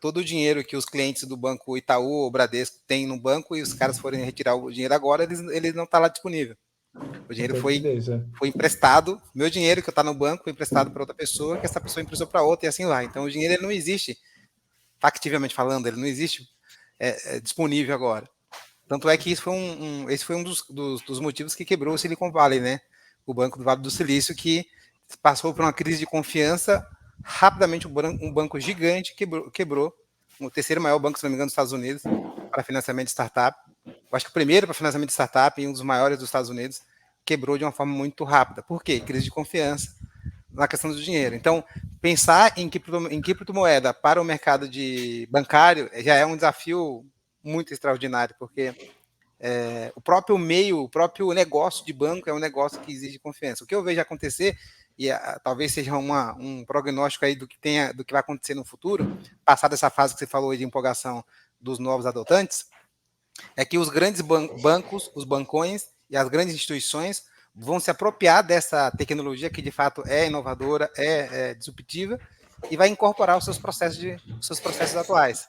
todo o dinheiro que os clientes do banco Itaú ou Bradesco têm no banco e os caras forem retirar o dinheiro agora, ele não está lá disponível. O dinheiro Tem liquidez, foi emprestado, meu dinheiro que está no banco foi emprestado para outra pessoa, que essa pessoa emprestou para outra e assim vai. Então o dinheiro ele não existe, factivamente falando, ele não existe disponível agora. Tanto é que esse foi um dos motivos que quebrou o Silicon Valley, né? O Banco do Vale do Silício, que passou por uma crise de confiança, rapidamente um banco gigante quebrou o terceiro maior banco, se não me engano, dos Estados Unidos, para financiamento de startup. Eu acho que o primeiro para financiamento de startup e um dos maiores dos Estados Unidos, quebrou de uma forma muito rápida. Por quê? Crise de confiança na questão do dinheiro. Então, pensar em criptomoeda para o mercado bancário já é um desafio muito extraordinário, porque o próprio meio, o próprio negócio de banco é um negócio que exige confiança. O que eu vejo acontecer, e talvez seja um prognóstico aí do que vai acontecer no futuro, passada essa fase que você falou de empolgação dos novos adotantes, é que os grandes bancos, os bancões e as grandes instituições vão se apropriar dessa tecnologia que de fato é inovadora, é disruptiva, e vai incorporar os seus processos atuais.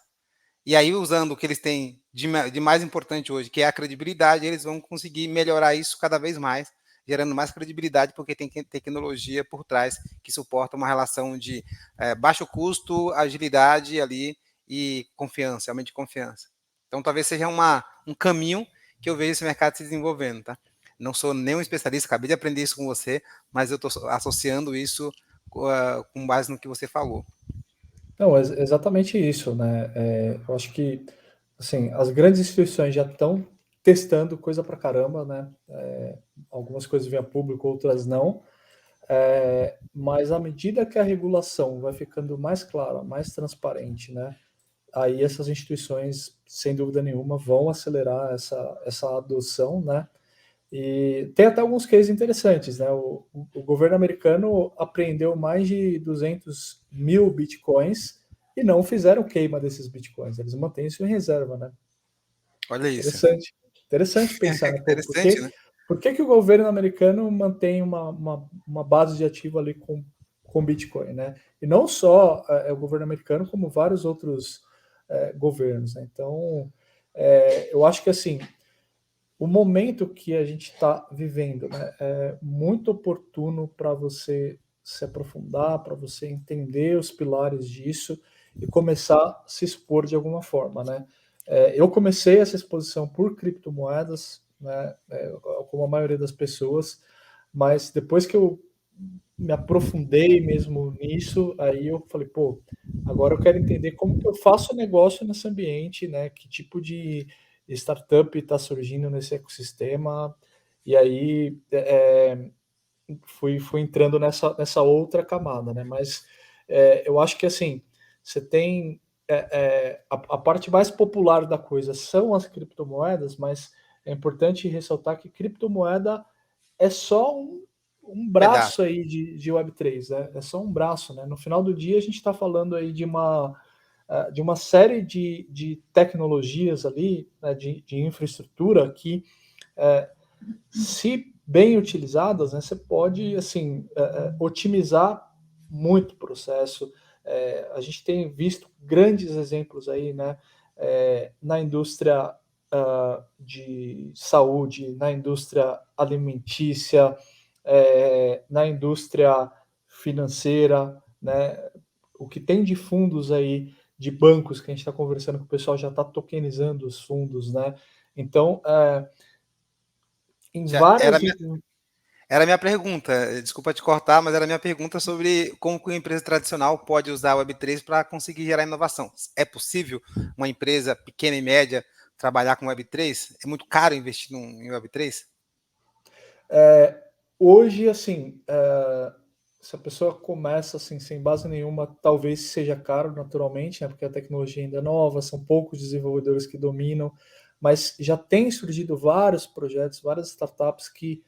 E aí, usando o que eles têm de mais importante hoje, que é a credibilidade, eles vão conseguir melhorar isso cada vez mais, gerando mais credibilidade, porque tem tecnologia por trás que suporta uma relação de baixo custo, agilidade ali e confiança, aumento de confiança. Então, talvez seja um caminho que eu vejo esse mercado se desenvolvendo, tá? Não sou nenhum especialista, acabei de aprender isso com você, mas eu estou associando isso com base no que você falou. Não, exatamente isso, né? Eu acho que, assim, as grandes instituições já estão testando coisa pra caramba, né? Algumas coisas vêm a público, outras não. Mas à medida que a regulação vai ficando mais clara, mais transparente, né? Aí essas instituições, sem dúvida nenhuma, vão acelerar essa adoção, né? E tem até alguns cases interessantes, né? O governo americano apreendeu mais de 200 mil bitcoins e não fizeram queima desses bitcoins, eles mantêm isso em reserva, né? Olha isso. Interessante. Interessante pensar, né? Pô, Interessante, né? por que o governo americano mantém uma base de ativo ali com Bitcoin, né? E não só o governo americano, como vários outros governos, né? Então, eu acho que, assim, o momento que a gente está vivendo, né, é muito oportuno para você se aprofundar, para você entender os pilares disso e começar a se expor de alguma forma, né? Eu comecei essa exposição por criptomoedas, né, como a maioria das pessoas, mas depois que eu me aprofundei mesmo nisso, aí eu falei, pô, agora eu quero entender como que eu faço negócio nesse ambiente, né? Que tipo de startup está surgindo nesse ecossistema, e aí fui entrando nessa outra camada, né? Mas eu acho que assim, você tem a parte mais popular da coisa são as criptomoedas, mas é importante ressaltar que criptomoeda é só um Pedaço. braço aí de Web3, né? É só um braço, né? No final do dia a gente está falando aí de uma série de tecnologias ali, né, de infraestrutura que, se bem utilizadas, né, você pode, assim, otimizar muito o processo. A gente tem visto grandes exemplos aí, né, na indústria de saúde, na indústria alimentícia, na indústria financeira, né? O que tem de fundos aí, de bancos que a gente está conversando, que o pessoal já está tokenizando os fundos, né? Então, em Já várias. era a minha pergunta, desculpa te cortar, mas era a minha pergunta sobre como que uma empresa tradicional pode usar a Web3 para conseguir gerar inovação. É possível uma empresa pequena e média trabalhar com Web3? É muito caro investir em Web3? Hoje, assim, se a pessoa começa assim, sem base nenhuma, talvez seja caro naturalmente, né, porque a tecnologia ainda é nova, são poucos desenvolvedores que dominam, mas já tem surgido vários projetos, várias startups que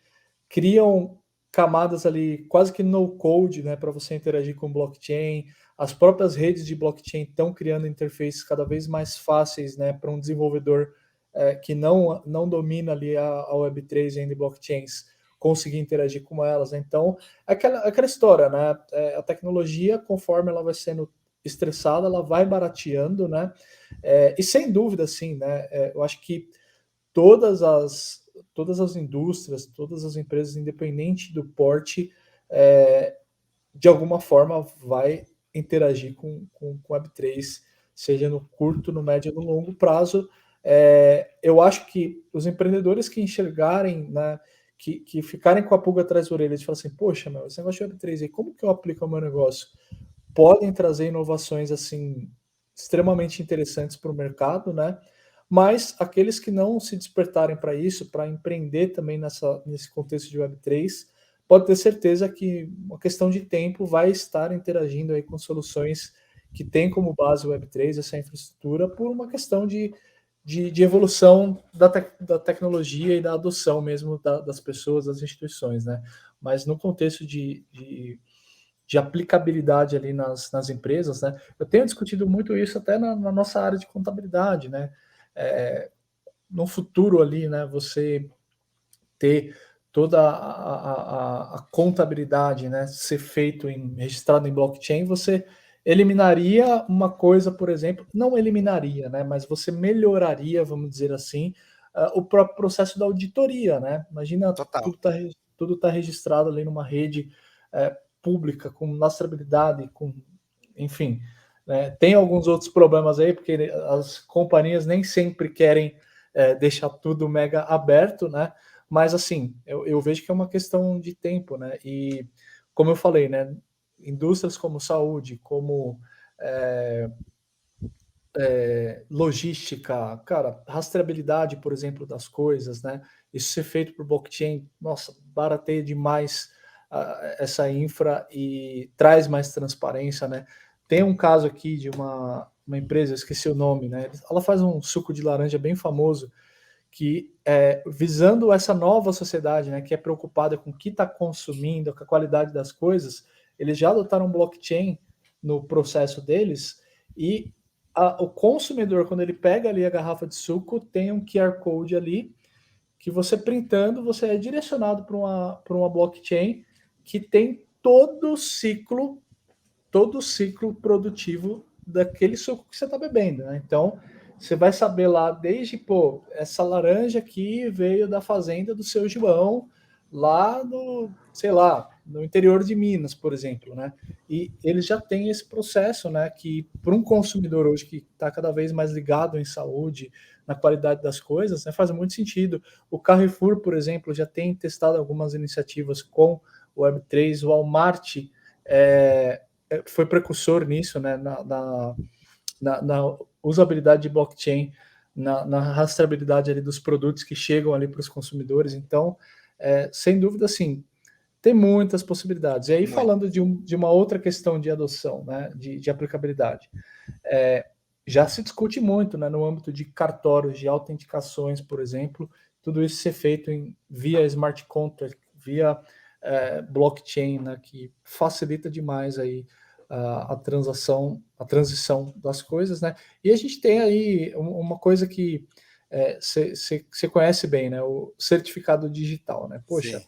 criam camadas ali quase que no code, né, para você interagir com blockchain. As próprias redes de blockchain estão criando interfaces cada vez mais fáceis, né, para um desenvolvedor que não domina ali a Web3 ainda blockchains conseguir interagir com elas. Então, aquela história, né? A tecnologia, conforme ela vai sendo estressada, ela vai barateando, né? E sem dúvida, sim, né? Eu acho que todas as indústrias, todas as empresas, independente do porte, de alguma forma vai interagir com Web3, seja no curto, no médio ou no longo prazo. Eu acho que os empreendedores que enxergarem, né, que ficarem com a pulga atrás da orelha, de falar assim, poxa, meu, esse negócio de Web3 aí, como que eu aplico ao meu negócio? Podem trazer inovações assim extremamente interessantes para o mercado, né? Mas aqueles que não se despertarem para isso, para empreender também nesse contexto de Web3, pode ter certeza que uma questão de tempo vai estar interagindo aí com soluções que têm como base o Web3, essa infraestrutura, por uma questão de evolução da tecnologia e da adoção mesmo das pessoas, das instituições, né? Mas no contexto de aplicabilidade ali nas empresas, né? Eu tenho discutido muito isso até na nossa área de contabilidade, né? No futuro ali, né? Você ter toda a contabilidade, né? Ser feito registrado em blockchain, você eliminaria uma coisa, por exemplo, não eliminaria, né? Mas você melhoraria, vamos dizer assim, o próprio processo da auditoria, né? Imagina Total. tudo tá registrado ali numa rede pública, com lastreabilidade, enfim. Né? Tem alguns outros problemas aí, porque as companhias nem sempre querem deixar tudo mega aberto, né? Mas assim, eu vejo que é uma questão de tempo, né? E como eu falei, né? Indústrias como saúde, como logística, cara, rastreabilidade, por exemplo, das coisas, né? Isso ser feito por blockchain, nossa, barateia demais essa infra e traz mais transparência, né? Tem um caso aqui de uma empresa, eu esqueci o nome, né? Ela faz um suco de laranja bem famoso, que visando essa nova sociedade, né, que é preocupada com o que está consumindo, com a qualidade das coisas, eles já adotaram blockchain no processo deles e o consumidor, quando ele pega ali a garrafa de suco, tem um QR Code ali que você printando, você é direcionado para uma blockchain que tem todo o ciclo produtivo daquele suco que você está bebendo, né? Então, você vai saber lá desde, pô, essa laranja aqui veio da fazenda do seu João, lá no, sei lá, no interior de Minas, por exemplo, né? E eles já têm esse processo, né? Que para um consumidor hoje que está cada vez mais ligado em saúde, na qualidade das coisas, né, faz muito sentido. O Carrefour, por exemplo, já tem testado algumas iniciativas com o Web3, o Walmart é, foi precursor nisso, né, na usabilidade de blockchain, na rastreabilidade ali dos produtos que chegam ali para os consumidores. Então, sem dúvida, sim, tem muitas possibilidades. E aí, Muito. falando de uma outra questão de adoção, né, de aplicabilidade, já se discute muito, né, no âmbito de cartórios, de autenticações, por exemplo, tudo isso ser feito via smart contract, via blockchain, né, que facilita demais aí a transição das coisas, né? E a gente tem aí uma coisa que você conhece bem, né? O certificado digital, né? Poxa, Sim.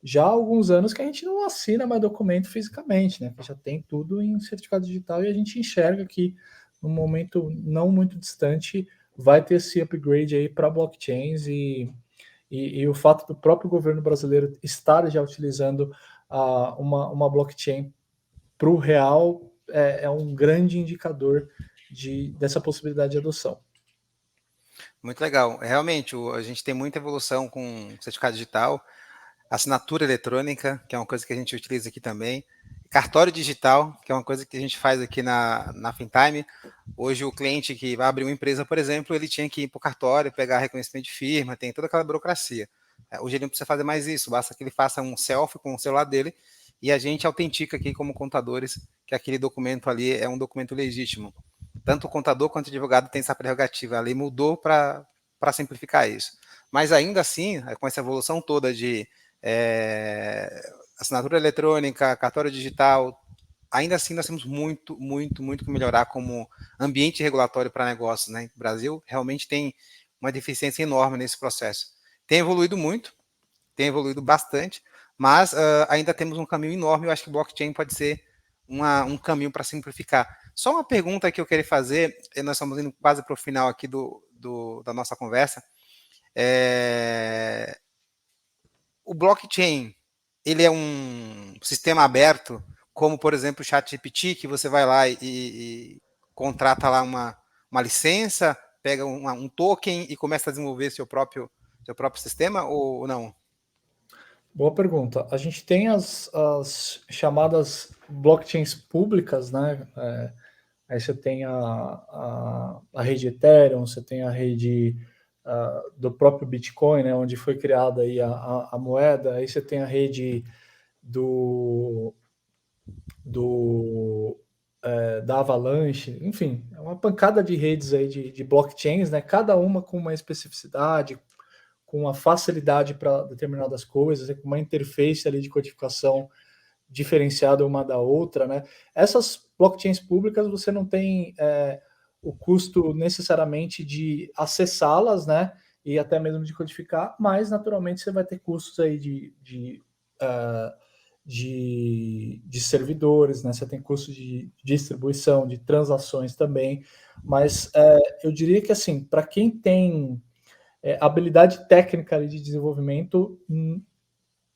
já há alguns anos que a gente não assina mais documento fisicamente, né? Que já tem tudo em certificado digital e a gente enxerga que num momento não muito distante vai ter esse upgrade aí para blockchains e o fato do próprio governo brasileiro estar já utilizando uma blockchain para o real é um grande indicador dessa possibilidade de adoção. Muito legal. Realmente, a gente tem muita evolução com certificado digital, assinatura eletrônica, que é uma coisa que a gente utiliza aqui também, cartório digital, que é uma coisa que a gente faz aqui na Fintime. Hoje, o cliente que vai abrir uma empresa, por exemplo, ele tinha que ir para o cartório, pegar reconhecimento de firma, tem toda aquela burocracia. Hoje ele não precisa fazer mais isso, basta que ele faça um selfie com o celular dele e a gente autentica aqui como contadores que aquele documento ali é um documento legítimo. Tanto o contador quanto o advogado tem essa prerrogativa. A lei mudou para simplificar isso. Mas ainda assim, com essa evolução toda de assinatura eletrônica, cartório digital, ainda assim nós temos muito que melhorar como ambiente regulatório para negócios, né? O Brasil realmente tem uma deficiência enorme nesse processo. Tem evoluído muito, tem evoluído bastante, mas ainda temos um caminho enorme. Eu acho que blockchain pode ser um caminho para simplificar. Só uma pergunta que eu queria fazer, e nós estamos indo quase para o final aqui da nossa conversa. O blockchain, ele é um sistema aberto, como, por exemplo, o ChatGPT, que você vai lá e contrata lá uma licença, pega um token e começa a desenvolver seu próprio sistema, ou não? Boa pergunta. A gente tem as chamadas blockchains públicas, né? Aí você tem a rede Ethereum, você tem a rede do próprio Bitcoin, né? Onde foi criada aí a moeda. Aí você tem a rede da Avalanche, enfim, é uma pancada de redes aí de blockchains, né? Cada uma com uma especificidade, com uma facilidade para determinadas coisas, com uma interface ali de codificação diferenciada uma da outra, né? Essas blockchains públicas você não tem o custo necessariamente de acessá-las, né? E até mesmo de codificar, mas naturalmente você vai ter custos aí de servidores, né? Você tem custo de distribuição, de transações também, mas eu diria que assim, para quem tem habilidade técnica ali de desenvolvimento,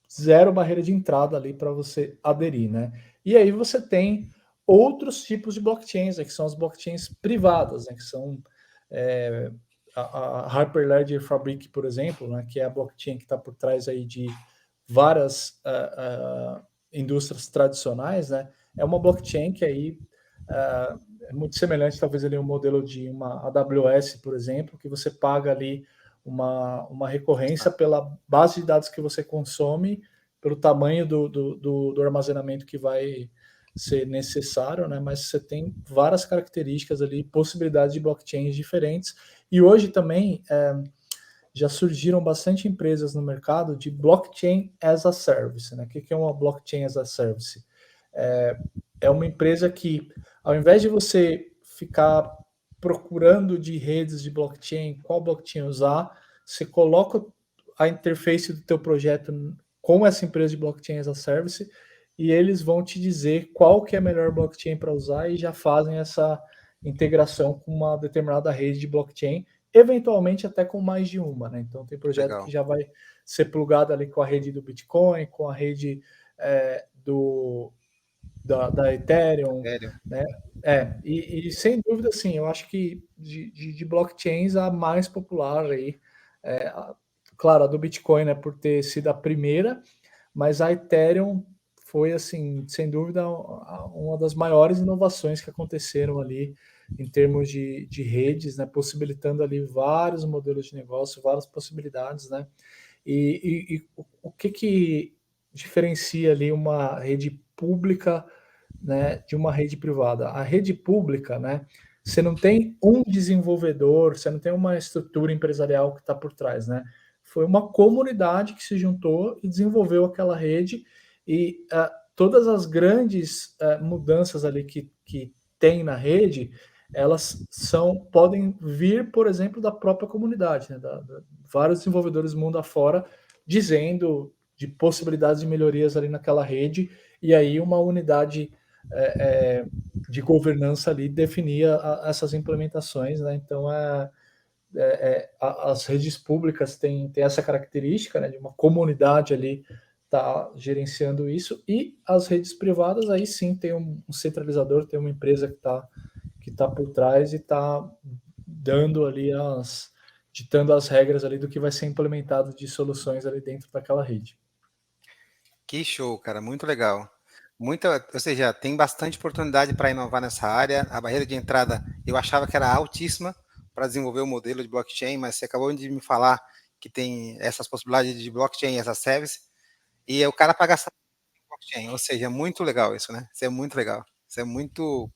zero barreira de entrada ali para você aderir, né? E aí você tem outros tipos de blockchains, né, que são as blockchains privadas, né, que são a Hyperledger Fabric, por exemplo, né, que é a blockchain que está por trás aí de várias indústrias tradicionais, né? É uma blockchain que aí é muito semelhante, talvez ali um modelo de uma AWS, por exemplo, que você paga ali uma recorrência pela base de dados que você consome, pelo tamanho do armazenamento que vai ser necessário, né? Mas você tem várias características ali, possibilidades de blockchains diferentes. E hoje também já surgiram bastante empresas no mercado de blockchain as a service, né? O que é uma blockchain as a service? É uma empresa que, ao invés de você ficar procurando de redes de blockchain, qual blockchain usar, você coloca a interface do teu projeto com essa empresa de blockchain as a service e eles vão te dizer qual que é a melhor blockchain para usar e já fazem essa integração com uma determinada rede de blockchain, eventualmente até com mais de uma, né? Então tem projeto Legal. que já vai ser plugado ali com a rede do Bitcoin, com a rede da Ethereum, Sério? né? E sem dúvida, assim, eu acho que de blockchains a mais popular aí, claro, a do Bitcoin, né, por ter sido a primeira, mas a Ethereum foi, assim, sem dúvida, uma das maiores inovações que aconteceram ali em termos de redes, né, possibilitando ali vários modelos de negócio, várias possibilidades, né? E o que diferencia ali uma rede pública, né, de uma rede privada? A rede pública, né, você não tem um desenvolvedor, você não tem uma estrutura empresarial que está por trás, né? Foi uma comunidade que se juntou e desenvolveu aquela rede e todas as grandes mudanças ali que tem na rede, elas podem vir, por exemplo, da própria comunidade, né, vários desenvolvedores mundo afora dizendo de possibilidades de melhorias ali naquela rede, e aí uma unidade de governança ali definia essas implementações, né? Então as redes públicas têm essa característica, né, de uma comunidade ali tá gerenciando isso, e as redes privadas aí sim tem um centralizador, tem uma empresa que tá por trás e está dando ali ditando as regras ali do que vai ser implementado de soluções ali dentro daquela rede. Que show, cara, muito legal. Ou seja, tem bastante oportunidade para inovar nessa área. A barreira de entrada eu achava que era altíssima para desenvolver o modelo de blockchain, mas você acabou de me falar que tem essas possibilidades de blockchain, essa service, e o cara paga essa blockchain, ou seja, é muito legal isso, né? Isso é muito legal. Isso é muito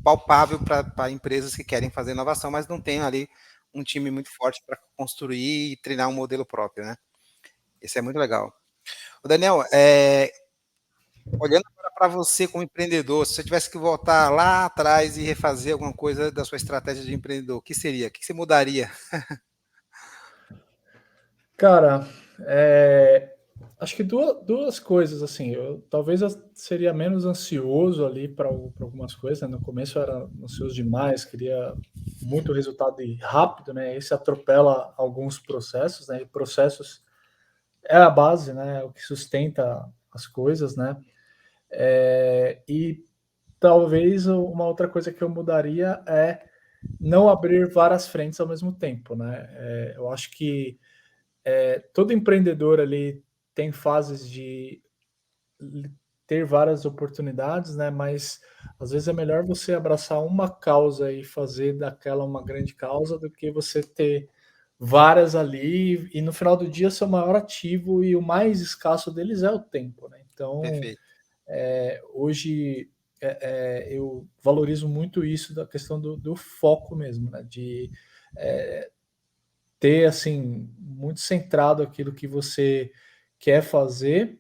palpável para empresas que querem fazer inovação, mas não tem ali um time muito forte para construir e treinar um modelo próprio, né? Isso é muito legal. Daniel, olhando para você como empreendedor, se você tivesse que voltar lá atrás e refazer alguma coisa da sua estratégia de empreendedor, o que seria? O que você mudaria? Cara, acho que duas coisas, assim, talvez eu seria menos ansioso ali para algumas coisas, né? No começo eu era ansioso demais, queria muito resultado e rápido, né? Esse atropela alguns processos, né? E processos é a base, né? É o que sustenta as coisas, né? E talvez uma outra coisa que eu mudaria é não abrir várias frentes ao mesmo tempo, né? Eu acho que todo empreendedor ali tem fases de ter várias oportunidades, né? Mas às vezes é melhor você abraçar uma causa e fazer daquela uma grande causa do que você ter várias ali e no final do dia seu maior ativo e o mais escasso deles é o tempo, né? Então, Perfeito, hoje eu valorizo muito isso da questão do foco mesmo, né? De ter assim muito centrado aquilo que você quer fazer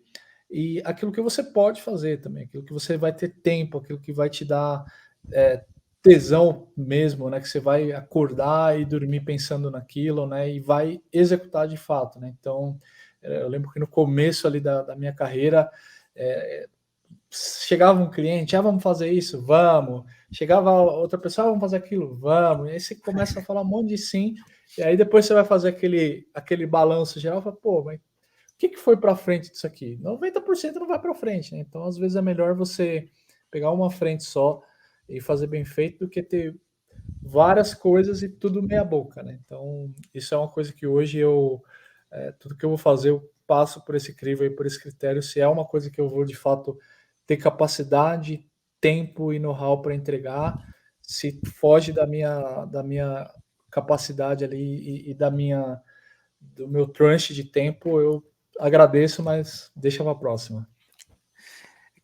e aquilo que você pode fazer também, aquilo que você vai ter tempo, aquilo que vai te dar é, tesão mesmo, né? Que você vai acordar e dormir pensando naquilo, né? E vai executar de fato, né? Então, eu lembro que no começo ali da minha carreira, é, chegava um cliente, vamos fazer isso, vamos. Chegava outra pessoa, vamos fazer aquilo, vamos. E aí você começa a falar um monte de sim, e aí depois você vai fazer aquele balanço geral, e fala, pô, mas o que foi para frente disso aqui? 90% não vai para frente, né? Então, às vezes é melhor você pegar uma frente só e fazer bem feito do que ter várias coisas e tudo meia boca, né? Então, isso é uma coisa que hoje tudo que eu vou fazer, eu passo por esse crivo e por esse critério, se é uma coisa que eu vou de fato ter capacidade, tempo e know-how para entregar, se foge da minha capacidade ali e do meu crunch de tempo, eu agradeço, mas deixa para a próxima.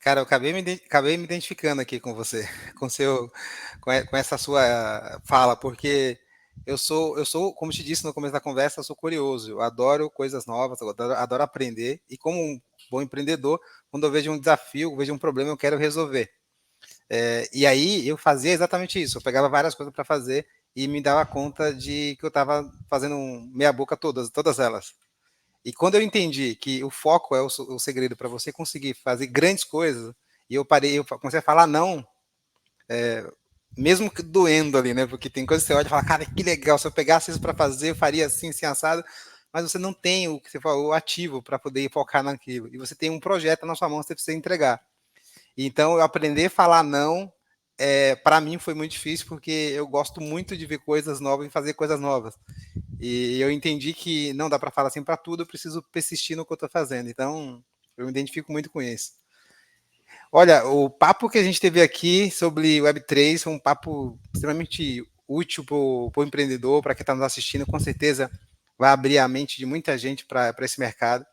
cara, eu acabei me identificando aqui com você, com essa sua fala, porque como te disse no começo da conversa, eu sou curioso, eu adoro coisas novas, eu adoro aprender, e como um bom empreendedor, quando eu vejo um desafio, eu vejo um problema, eu quero resolver. E aí eu fazia exatamente isso, eu pegava várias coisas para fazer e me dava conta de que eu estava fazendo meia boca todas elas. E quando eu entendi que o foco é o segredo para você conseguir fazer grandes coisas, e eu comecei a falar não, mesmo que doendo ali, né? Porque tem coisas que você olha e fala, cara, que legal, se eu pegasse isso para fazer, eu faria assim, assim, assado, mas você não tem o que você falou, o ativo para poder focar naquilo. E você tem um projeto na sua mão que você precisa entregar. Então, eu aprender a falar não, para mim foi muito difícil, porque eu gosto muito de ver coisas novas e fazer coisas novas. E eu entendi que não dá para falar assim para tudo, eu preciso persistir no que eu estou fazendo. Então, eu me identifico muito com isso. Olha, o papo que a gente teve aqui sobre Web3 foi um papo extremamente útil para o empreendedor, para quem está nos assistindo, com certeza vai abrir a mente de muita gente para esse mercado.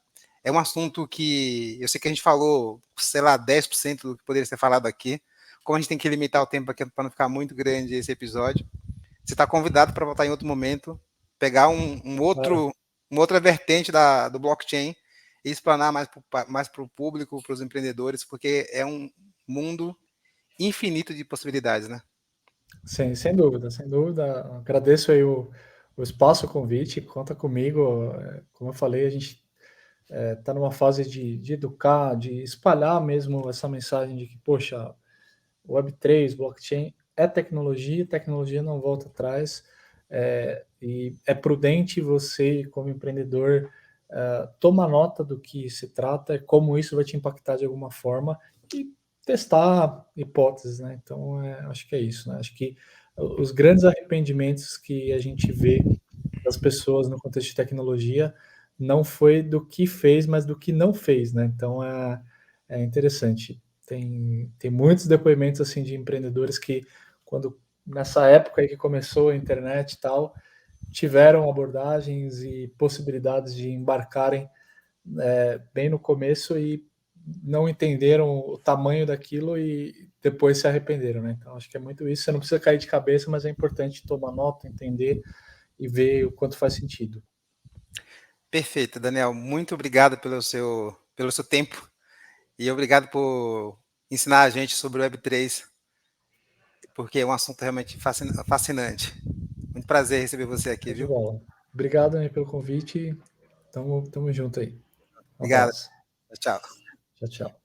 É um assunto que eu sei que a gente falou, sei lá, 10% do que poderia ser falado aqui. Como a gente tem que limitar o tempo aqui para não ficar muito grande esse episódio, você está convidado para voltar em outro momento, pegar Claro. uma outra vertente do blockchain e explanar mais para o público, para os empreendedores, porque é um mundo infinito de possibilidades, né? Sim, sem dúvida, sem dúvida. Agradeço aí o espaço, o convite, conta comigo. Como eu falei, a gente está numa fase de educar, de espalhar mesmo essa mensagem de que, poxa, Web3, blockchain é tecnologia, tecnologia não volta atrás, e é prudente você, como empreendedor, tomar nota do que se trata, como isso vai te impactar de alguma forma e testar hipóteses, né? Então, acho que é isso, né? Acho que os grandes arrependimentos que a gente vê das pessoas no contexto de tecnologia não foi do que fez, mas do que não fez, né? Então, é interessante. Tem muitos depoimentos assim de empreendedores que, quando nessa época aí que começou a internet e tal, tiveram abordagens e possibilidades de embarcarem bem no começo e não entenderam o tamanho daquilo e depois se arrependeram, né? Então acho que é muito isso. Você não precisa cair de cabeça, mas é importante tomar nota, entender e ver o quanto faz sentido. Perfeito, Daniel. Muito obrigado pelo seu tempo e obrigado por ensinar a gente sobre o Web3, porque é um assunto realmente fascinante. Muito prazer receber você aqui, Show de viu? bola. Obrigado, né, pelo convite. Tamo junto aí. Um Obrigado. abraço. Tchau. Tchau, tchau.